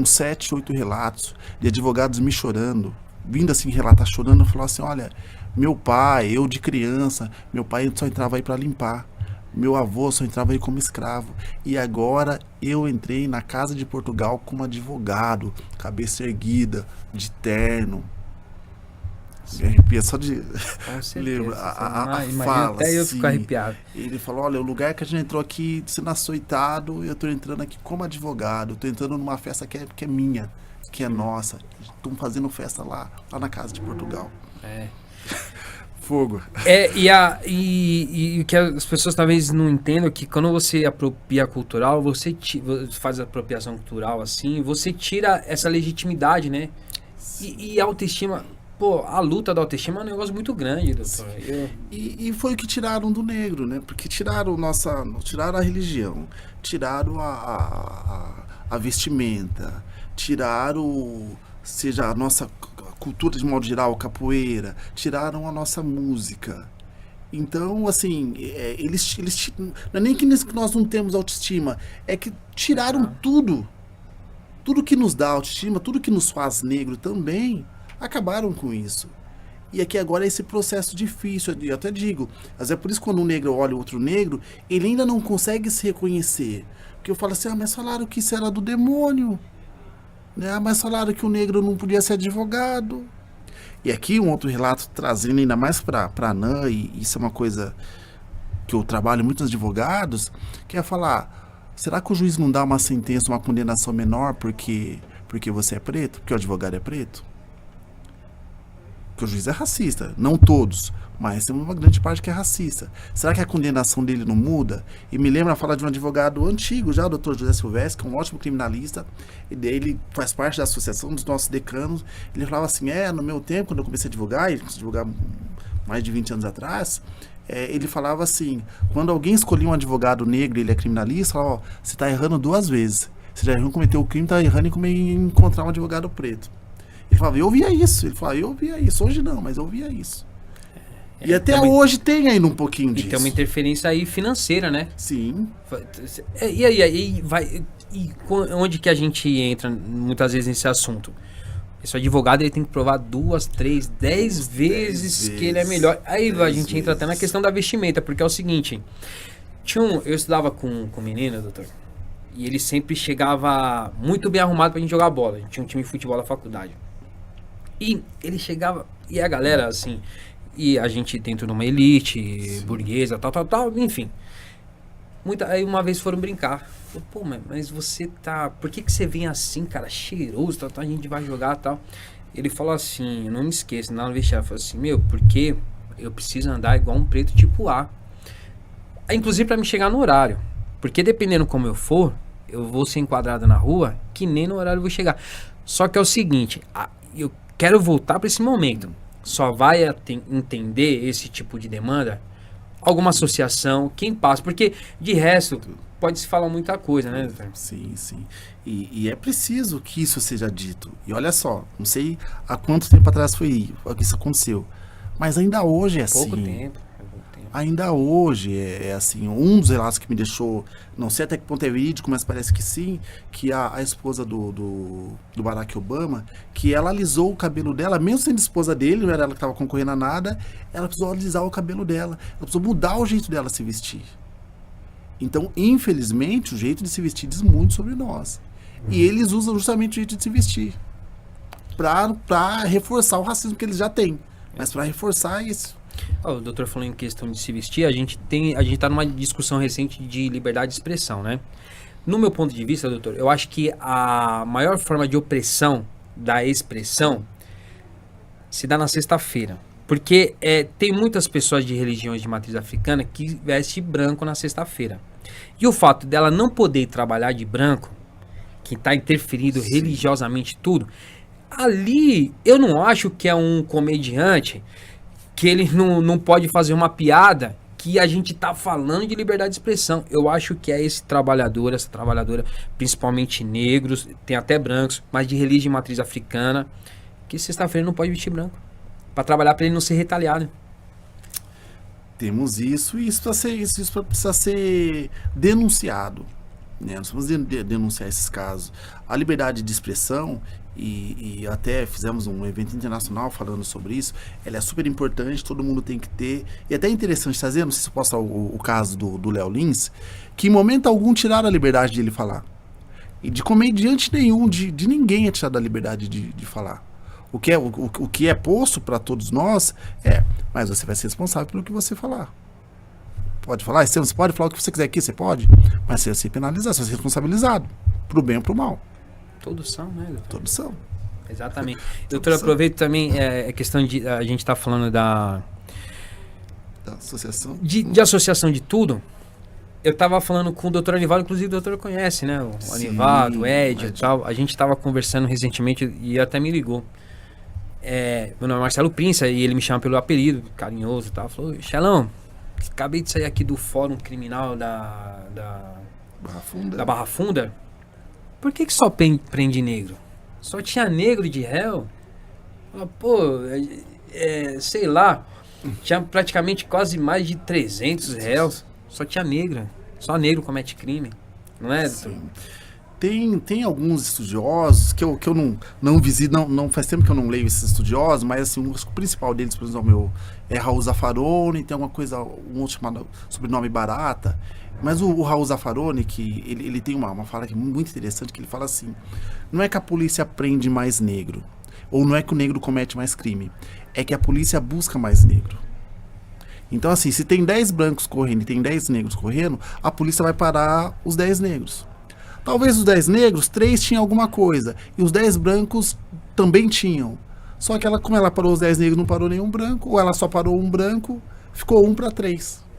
Speaker 2: 7, 8 relatos de advogados me chorando, vindo assim relatar chorando, falou assim, olha, meu pai, eu de criança, meu pai só entrava aí pra limpar. Meu avô só entrava aí como escravo. E agora eu entrei na Casa de Portugal como advogado, cabeça erguida, de terno. Me arrepia só de...
Speaker 1: Com certeza.
Speaker 2: Lembra, a
Speaker 1: Imagina,
Speaker 2: fala,
Speaker 1: até eu
Speaker 2: assim,
Speaker 1: fico arrepiado.
Speaker 2: ele falou, olha, o lugar que a gente entrou aqui sendo açoitado, eu tô entrando aqui como advogado, eu tô entrando numa festa que é minha, que é nossa. Estamos fazendo festa lá na casa de Portugal.
Speaker 1: É.
Speaker 2: Fogo.
Speaker 1: E o que as pessoas talvez não entendam é que quando você apropria cultural, você faz apropriação cultural assim, você tira essa legitimidade, né? E a autoestima, pô, a luta da autoestima é um negócio muito grande, doutor.
Speaker 2: E foi o que tiraram do negro, né? Porque tiraram a religião, tiraram a vestimenta, tiraram, seja a nossa cultura de modo geral, capoeira, tiraram a nossa música. Então, assim, eles não é nem que nós não temos autoestima, é que tiraram tudo. Tudo que nos dá autoestima, tudo que nos faz negro também, acabaram com isso. E aqui agora é esse processo difícil, eu até digo, mas é por isso que quando um negro olha o outro negro, ele ainda não consegue se reconhecer. Porque eu falo assim, mas falaram que isso era do demônio. Né? Mas falaram que o negro não podia ser advogado. E aqui um outro relato trazendo ainda mais para Anã, e isso é uma coisa que eu trabalho muito nos advogados, que é falar, será que o juiz não dá uma sentença, uma condenação menor porque você é preto? Porque o advogado é preto? Porque o juiz é racista, não todos, mas tem uma grande parte que é racista. Será que a condenação dele não muda? E me lembra a fala de um advogado antigo já, o Dr. José Silvestre, que é um ótimo criminalista, e ele faz parte da associação dos nossos decanos. Ele falava assim, no meu tempo, quando eu comecei a advogar, ele começou a advogar mais de 20 anos atrás, ele falava assim, quando alguém escolhia um advogado negro e ele é criminalista, falava, você está errando 2 vezes. Você já errou em cometer o crime, está errando em encontrar um advogado preto. Ele falava, eu ouvia isso. Ele falava, eu ouvia isso. Hoje não, mas eu ouvia isso. E até hoje tem ainda um pouquinho disso.
Speaker 1: E tem uma interferência aí financeira, né?
Speaker 2: Sim.
Speaker 1: E aí vai... E onde que a gente entra muitas vezes nesse assunto? Esse advogado ele tem que provar 2, 3, 10 vezes que ele é melhor. Aí a gente entra até na questão da vestimenta, porque é o seguinte... eu estudava com um menino, doutor, e ele sempre chegava muito bem arrumado pra gente jogar bola. A gente tinha um time de futebol na faculdade. E ele chegava... E a galera, assim... E a gente dentro de uma elite, sim, burguesa, tal, enfim. Aí uma vez foram brincar. Falei, pô, mas você tá... Por que você vem assim, cara, cheiroso, tal, a gente vai jogar, tal. Ele falou assim, eu não me esqueço, lá no vestiário, falou assim, porque eu preciso andar igual um preto tipo A. Inclusive pra me chegar no horário. Porque dependendo como eu for, eu vou ser enquadrado na rua, que nem no horário eu vou chegar. Só que é o seguinte, eu quero voltar pra esse momento. Só vai entender esse tipo de demanda alguma associação, quem passa, porque de resto pode se falar muita coisa, né?
Speaker 2: Sim. E é preciso que isso seja dito. E olha só, não sei há quanto tempo atrás foi que isso aconteceu, mas ainda hoje é assim.
Speaker 1: Pouco tempo.
Speaker 2: Ainda hoje é assim, um dos relatos que me deixou, não sei até que ponto é verídico, mas parece que sim, que a esposa do Barack Obama, que ela alisou o cabelo dela, mesmo sendo esposa dele, não era ela que estava concorrendo a nada, ela precisou alisar o cabelo dela, ela precisou mudar o jeito dela se vestir. Então, infelizmente, o jeito de se vestir diz muito sobre nós. E eles usam justamente o jeito de se vestir para reforçar o racismo que eles já têm, mas para reforçar isso.
Speaker 1: O doutor falou em questão de se vestir, a gente tá numa discussão recente de liberdade de expressão, né? No meu ponto de vista, doutor, eu acho que a maior forma de opressão da expressão se dá na sexta-feira. Porque tem muitas pessoas de religiões de matriz africana que vestem branco na sexta-feira. E o fato dela não poder trabalhar de branco, que está interferindo religiosamente tudo, ali eu não acho que é um comediante... que ele não pode fazer uma piada que a gente tá falando de liberdade de expressão. Eu acho que é essa trabalhadora, principalmente negros, tem até brancos, mas de religião de matriz africana, que sexta-feira não pode vestir branco. Pra trabalhar, pra ele não ser retaliado.
Speaker 2: Temos isso, e isso precisa ser denunciado. Né? Nós vamos denunciar esses casos. A liberdade de expressão, e até fizemos um evento internacional falando sobre isso, ela é super importante, todo mundo tem que ter, e até é interessante trazer, não sei se eu posso o caso do Léo Lins, que em momento algum tiraram a liberdade de ele falar. E de comediante nenhum, de ninguém é tirado a liberdade de falar. O que é posto para todos nós mas você vai ser responsável pelo que você falar. Pode falar, você pode falar o que você quiser aqui, você pode, mas você vai ser penalizado, você vai ser responsabilizado, pro bem ou pro mal.
Speaker 1: Todos são, né, doutor?
Speaker 2: Todos são.
Speaker 1: Exatamente. Doutor, aproveito também a questão de, a gente tá falando da
Speaker 2: associação.
Speaker 1: De associação de tudo. Eu tava falando com o doutor Anivaldo, inclusive o doutor conhece, né? O Anivaldo, o Ed e tal. A gente tava conversando recentemente e até me ligou. Meu nome é Marcelo Prinça e ele me chama pelo apelido, carinhoso e tal. Falou, Xelão, acabei de sair aqui do fórum criminal da Barra Funda. Por que só prende negro? Só tinha negro de réu? Pô, sei lá, tinha praticamente quase mais de 300 réus. Só tinha negra. Só negro comete crime. Não é, doutor?
Speaker 2: Tem alguns estudiosos que eu não visito, não faz tempo que eu não leio esses estudiosos, mas assim, o principal deles, por exemplo, é Raul Zaffaroni, tem um outro chamado sobrenome Barata. Mas o Raul Zaffaroni, que ele tem uma fala que é muito interessante, que ele fala assim, não é que a polícia prende mais negro, ou não é que o negro comete mais crime, é que a polícia busca mais negro. Então assim, se tem 10 brancos correndo e tem 10 negros correndo, a polícia vai parar os 10 negros. Talvez os 10 negros, 3 tinham alguma coisa, e os 10 brancos também tinham. Só que como ela parou os 10 negros, não parou nenhum branco, ou ela só parou um branco, ficou 1 para 3.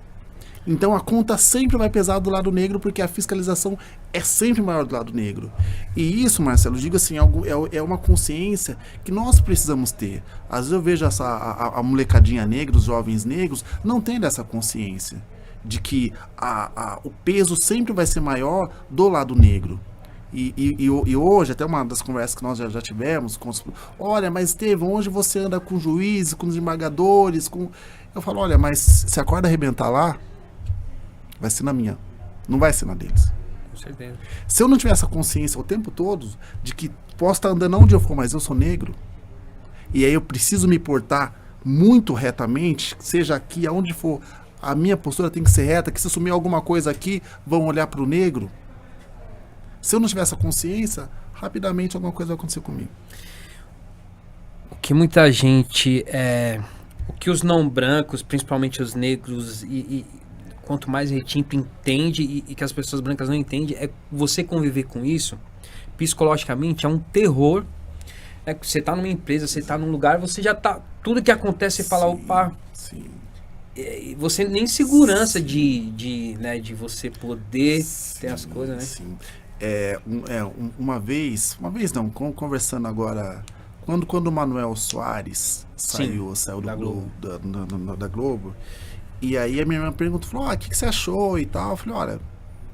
Speaker 2: Então a conta sempre vai pesar do lado negro, porque a fiscalização é sempre maior do lado negro. E isso, Marcelo, digo assim, é uma consciência que nós precisamos ter. Às vezes eu vejo a molecadinha negra, os jovens negros, não tendo essa consciência de que o peso sempre vai ser maior do lado negro. E hoje, até uma das conversas que nós já tivemos, olha, mas Estevão, hoje você anda com juízes, com desembargadores, eu falo, olha, mas se a corda arrebentar lá, vai ser na minha, não vai ser na deles.
Speaker 1: Com certeza.
Speaker 2: Se eu não tiver essa consciência o tempo todo de que posso estar andando onde eu for, mas eu sou negro, e aí eu preciso me portar muito retamente, seja aqui, aonde for, a minha postura tem que ser reta, que se sumir alguma coisa aqui, vão olhar para o negro. Se eu não tiver essa consciência, rapidamente alguma coisa vai acontecer comigo.
Speaker 1: O que muita gente, o que os não brancos, principalmente os negros e quanto mais retinto entende e que as pessoas brancas não entendem, é você conviver com isso, psicologicamente, é um terror. Você tá numa empresa, você tá num lugar, você já tá, tudo que acontece, você fala, opa,
Speaker 2: sim.
Speaker 1: Você nem segurança de você poder ter as coisas, né?
Speaker 2: Sim. Uma vez não, conversando agora, quando o Manuel Soares saiu da Globo, e aí a minha irmã perguntou, falou, o que você achou e tal? Eu falei, olha,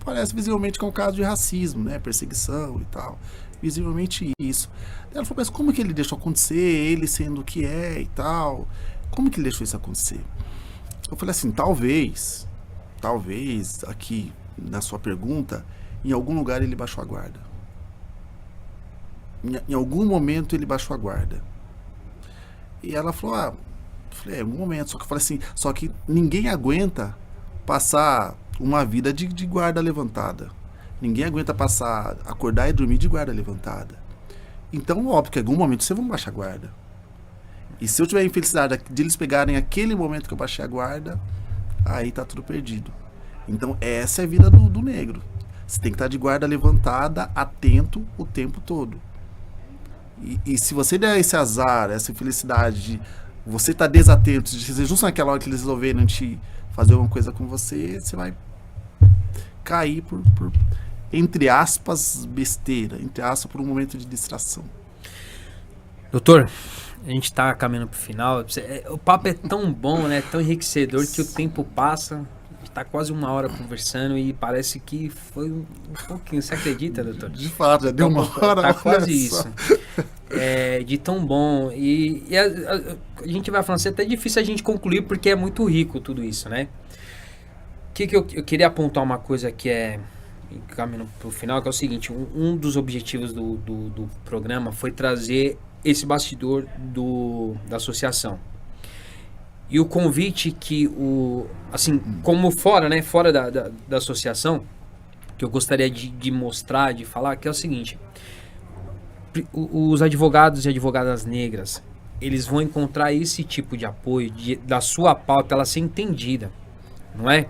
Speaker 2: parece visivelmente que é um caso de racismo, né, perseguição e tal, visivelmente isso. Ela falou, mas como que ele deixou acontecer, ele sendo o que é e tal, como que ele deixou isso acontecer? Eu falei assim, talvez, aqui na sua pergunta, em algum lugar ele baixou a guarda. Em algum momento ele baixou a guarda. E ela falou, em algum momento. Só que eu falei assim, só que ninguém aguenta passar uma vida de guarda levantada. Ninguém aguenta acordar e dormir de guarda levantada. Então, óbvio que em algum momento vocês vão baixar a guarda. E se eu tiver a infelicidade de eles pegarem aquele momento que eu baixei a guarda, aí tá tudo perdido. Então, essa é a vida do negro. Você tem que estar de guarda levantada, atento o tempo todo. E se você der esse azar, essa infelicidade de você estar desatento, de ser justo naquela hora que eles resolverem te fazer alguma coisa com você, você vai cair por entre aspas, besteira, entre aspas, por um momento de distração.
Speaker 1: Doutor, a gente tá caminhando pro final. O papo é tão bom, né? Tão enriquecedor que o tempo passa. A gente tá quase 1 hora conversando e parece que foi um pouquinho. Você acredita, doutor?
Speaker 2: De fato, já deu 1 hora.
Speaker 1: Tá quase isso. De tão bom. E a gente vai falando assim, é até difícil a gente concluir porque é muito rico tudo isso, né? Que eu queria apontar uma coisa que é caminhando pro final, que é o seguinte: um dos objetivos do programa foi trazer esse bastidor da associação. E o convite que assim, como fora da associação, que eu gostaria de mostrar, de falar, que é o seguinte: os advogados e advogadas negras, eles vão encontrar esse tipo de apoio, da sua pauta ela ser entendida, não é?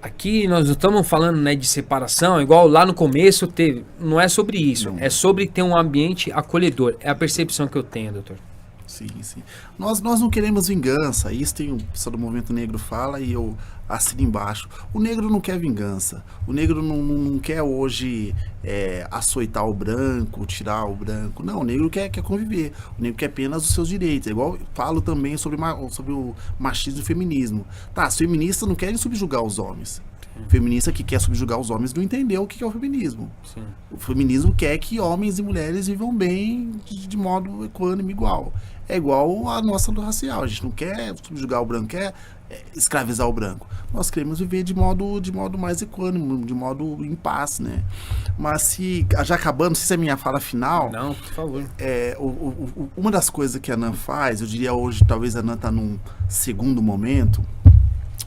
Speaker 1: Aqui nós não estamos falando, né, de separação, igual lá no começo teve. Não é sobre isso, é sobre ter um ambiente acolhedor. É a percepção que eu tenho, doutor.
Speaker 2: Sim, sim. Nós não queremos vingança. Isso tem o pessoal do Movimento Negro fala e eu assino embaixo. O negro não quer vingança. O negro não quer hoje açoitar o branco, tirar o branco. Não, o negro quer conviver. O negro quer apenas os seus direitos. É igual eu falo também sobre o machismo e o feminismo. Tá, as feministas não querem subjugar os homens. O feminista que quer subjugar os homens não entendeu o que é o feminismo.
Speaker 1: Sim.
Speaker 2: O feminismo quer que homens e mulheres vivam bem de modo equânime, igual. É igual a nossa do racial. A gente não quer subjugar o branco, quer escravizar o branco. Nós queremos viver de modo mais equânime, de modo em paz, né? Mas já acabando, não sei se é a minha fala final.
Speaker 1: Não, por favor.
Speaker 2: Uma das coisas que a ANAM faz, eu diria hoje, talvez a ANAM está num segundo momento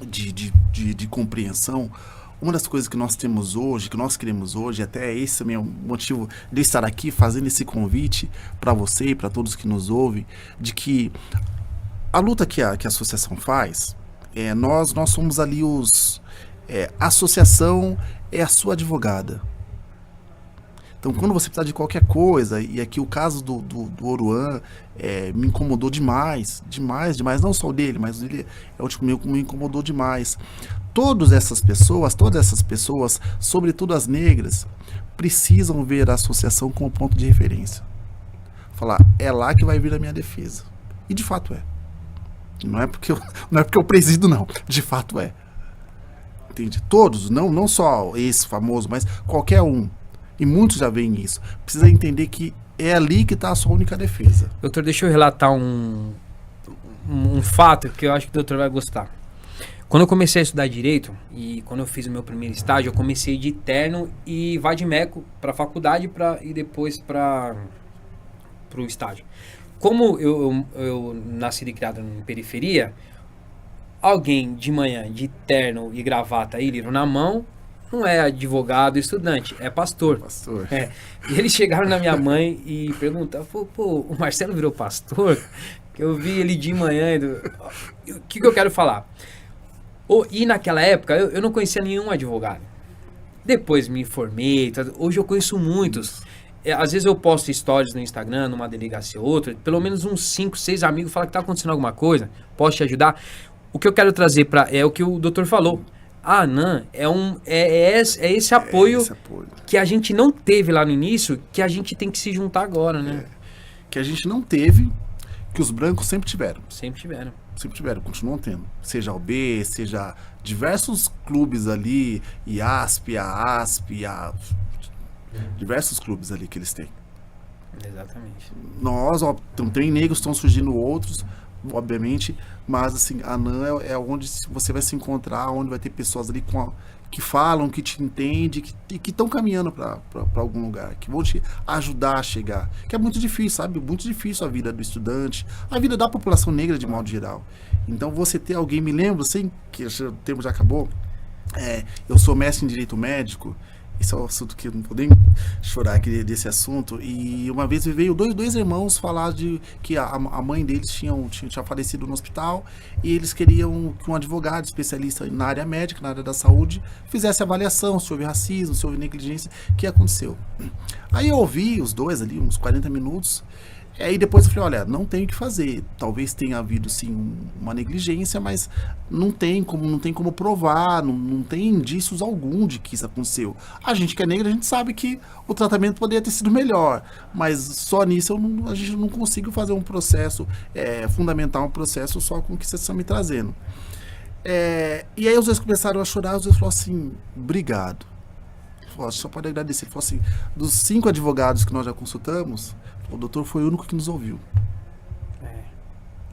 Speaker 2: de compreensão. Uma das coisas que nós temos hoje, que nós queremos hoje, até esse também é o motivo de estar aqui fazendo esse convite para você e para todos que nos ouvem, de que a luta que a associação faz, nós somos ali a associação é a sua advogada. Então, quando você precisar de qualquer coisa, e aqui o caso do Oruan me incomodou demais, não só o dele, mas o dele é o tipo meu que me incomodou demais. Todas essas pessoas, sobretudo as negras, precisam ver a associação como ponto de referência. Falar, é lá que vai vir a minha defesa. E de fato é. Não é porque eu presido, não. De fato é. Entende? Todos, não só esse famoso, mas qualquer um. E muitos já veem isso. Precisa entender que é ali que está a sua única defesa.
Speaker 1: Doutor, deixa eu relatar um fato que eu acho que o doutor vai gostar. Quando eu comecei a estudar Direito, e quando eu fiz o meu primeiro estágio, eu comecei de terno e vadimeco para a faculdade e depois para o estágio. Como eu nasci e criado em periferia, alguém de manhã de terno e gravata e livro na mão, não é advogado, estudante, é pastor.
Speaker 2: Pastor.
Speaker 1: E eles chegaram na minha mãe e perguntaram, pô, o Marcelo virou pastor? Que eu vi ele de manhã. O que eu quero falar? E naquela época, eu não conhecia nenhum advogado. Depois me informei, hoje eu conheço muitos. Às vezes eu posto stories no Instagram, numa delegacia ou outra, pelo menos uns 5, 6 amigos falam que está acontecendo alguma coisa, posso te ajudar? O que eu quero trazer é o que o doutor falou. A ANAM é esse apoio que a gente não teve lá no início, que a gente tem que se juntar agora, né?
Speaker 2: Que a gente não teve, que os brancos sempre tiveram.
Speaker 1: Sempre tiveram,
Speaker 2: continuam tendo. Seja a OB, seja diversos clubes ali, IASP, a ASP, diversos clubes ali que eles têm.
Speaker 1: Exatamente.
Speaker 2: Nós, tem negros, estão surgindo outros, obviamente, mas assim, a ANAM é onde você vai se encontrar, onde vai ter pessoas ali que falam, que te entendem, que estão caminhando para algum lugar, que vão te ajudar a chegar. Que é muito difícil, sabe? Muito difícil a vida do estudante, a vida da população negra de modo geral. Então você ter alguém, me lembro, assim, que o tempo já acabou, eu sou mestre em Direito Médico. Esse é um assunto que eu não vou nem chorar aqui desse assunto. E uma vez veio dois irmãos falar de que a mãe deles tinha falecido no hospital e eles queriam que um advogado especialista na área médica, na área da saúde, fizesse avaliação se houve racismo, se houve negligência, o que aconteceu. Aí eu ouvi os dois ali, uns 40 minutos. Aí depois eu falei, olha, não tem o que fazer. Talvez tenha havido sim uma negligência, mas não tem como provar, não tem indícios algum de que isso aconteceu. A gente que é negra, a gente sabe que o tratamento poderia ter sido melhor, mas só nisso a gente não consigo fazer um processo, fundamentar um processo só com o que vocês estão me trazendo. E aí os dois começaram a chorar, os dois falaram assim, obrigado. Só pode agradecer. Ele falou assim, dos 5 advogados que nós já consultamos, o doutor foi o único que nos ouviu.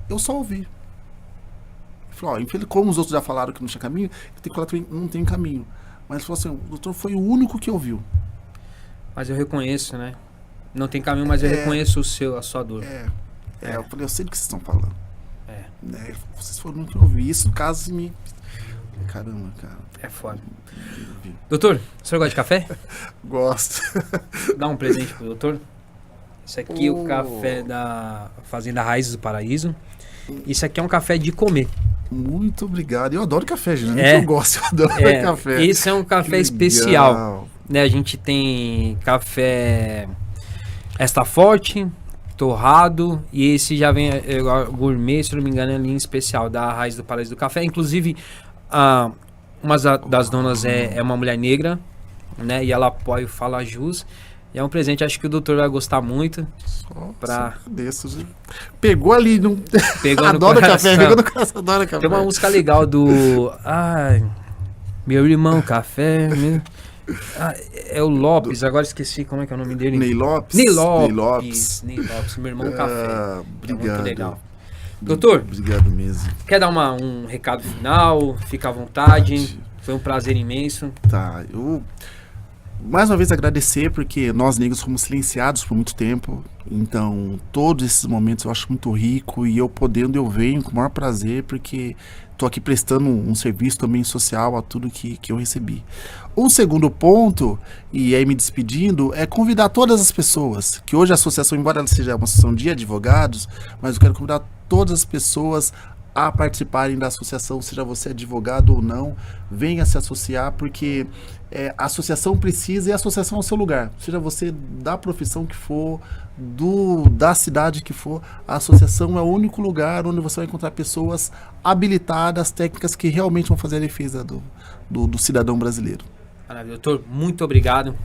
Speaker 2: Eu só ouvi. Ele falou, como os outros já falaram que não tinha caminho, não tem caminho. Mas ele falou assim, o doutor foi o único que ouviu.
Speaker 1: Mas eu reconheço, né? Não tem caminho, mas eu reconheço a sua dor.
Speaker 2: Eu falei, eu sei do que vocês estão falando. Vocês foram o único que ouviu. Isso, no caso, Caramba, cara.
Speaker 1: É foda. Doutor, o senhor gosta de café?
Speaker 2: Gosto.
Speaker 1: Dá um presente pro doutor. Esse aqui é o café da Fazenda Raízes do Paraíso. Isso aqui é um café de comer.
Speaker 2: Muito obrigado. Eu adoro café, gente. Não
Speaker 1: É.
Speaker 2: é que eu gosto, eu adoro café.
Speaker 1: Esse é um café especial. Né, a gente tem café extra forte, torrado, e esse já vem gourmet, se não me engano, é a linha especial da Raiz do Paraíso do Café. Inclusive, uma das donas é uma mulher negra, né? E ela apoia o Fala Jus. E é um presente, acho que o doutor vai gostar muito.
Speaker 2: Pegou ali, não.
Speaker 1: Pegou
Speaker 2: adoro
Speaker 1: no
Speaker 2: café, pegou no coração, adoro café.
Speaker 1: Tem uma música legal do. Ai, meu irmão, café. É o Lopes, agora esqueci como é que é o nome dele.
Speaker 2: Ney Lopes.
Speaker 1: Ney Lopes, meu irmão, café.
Speaker 2: Obrigado.
Speaker 1: É muito legal. Doutor,
Speaker 2: obrigado mesmo.
Speaker 1: Quer dar um recado final? Fica à vontade. Foi um prazer imenso.
Speaker 2: Tá, eu mais uma vez agradecer, porque nós negros fomos silenciados por muito tempo. Então, todos esses momentos eu acho muito rico, e eu podendo, eu venho com o maior prazer, porque estou aqui prestando um serviço também social a tudo que eu recebi. O segundo ponto, e aí me despedindo, é convidar todas as pessoas, que hoje a associação, embora ela seja uma associação de advogados, mas eu quero convidar todas as pessoas a participarem da associação, seja você advogado ou não, venha se associar, porque a associação precisa, e a associação é o seu lugar, seja você da profissão que for, da cidade que for, a associação é o único lugar onde você vai encontrar pessoas habilitadas, técnicas, que realmente vão fazer a defesa do cidadão brasileiro.
Speaker 1: Maravilha, doutor, muito obrigado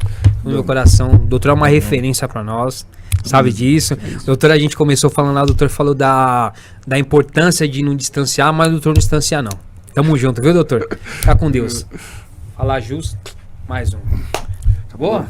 Speaker 1: no meu coração. O doutor é uma referência para nós, sabe disso. Doutor, a gente começou falando lá, o doutor falou da importância de não distanciar, mas o doutor não distanciar não. Tamo junto, viu, doutor? Fica com Deus. Fala Jus, mais um.
Speaker 2: Acabou?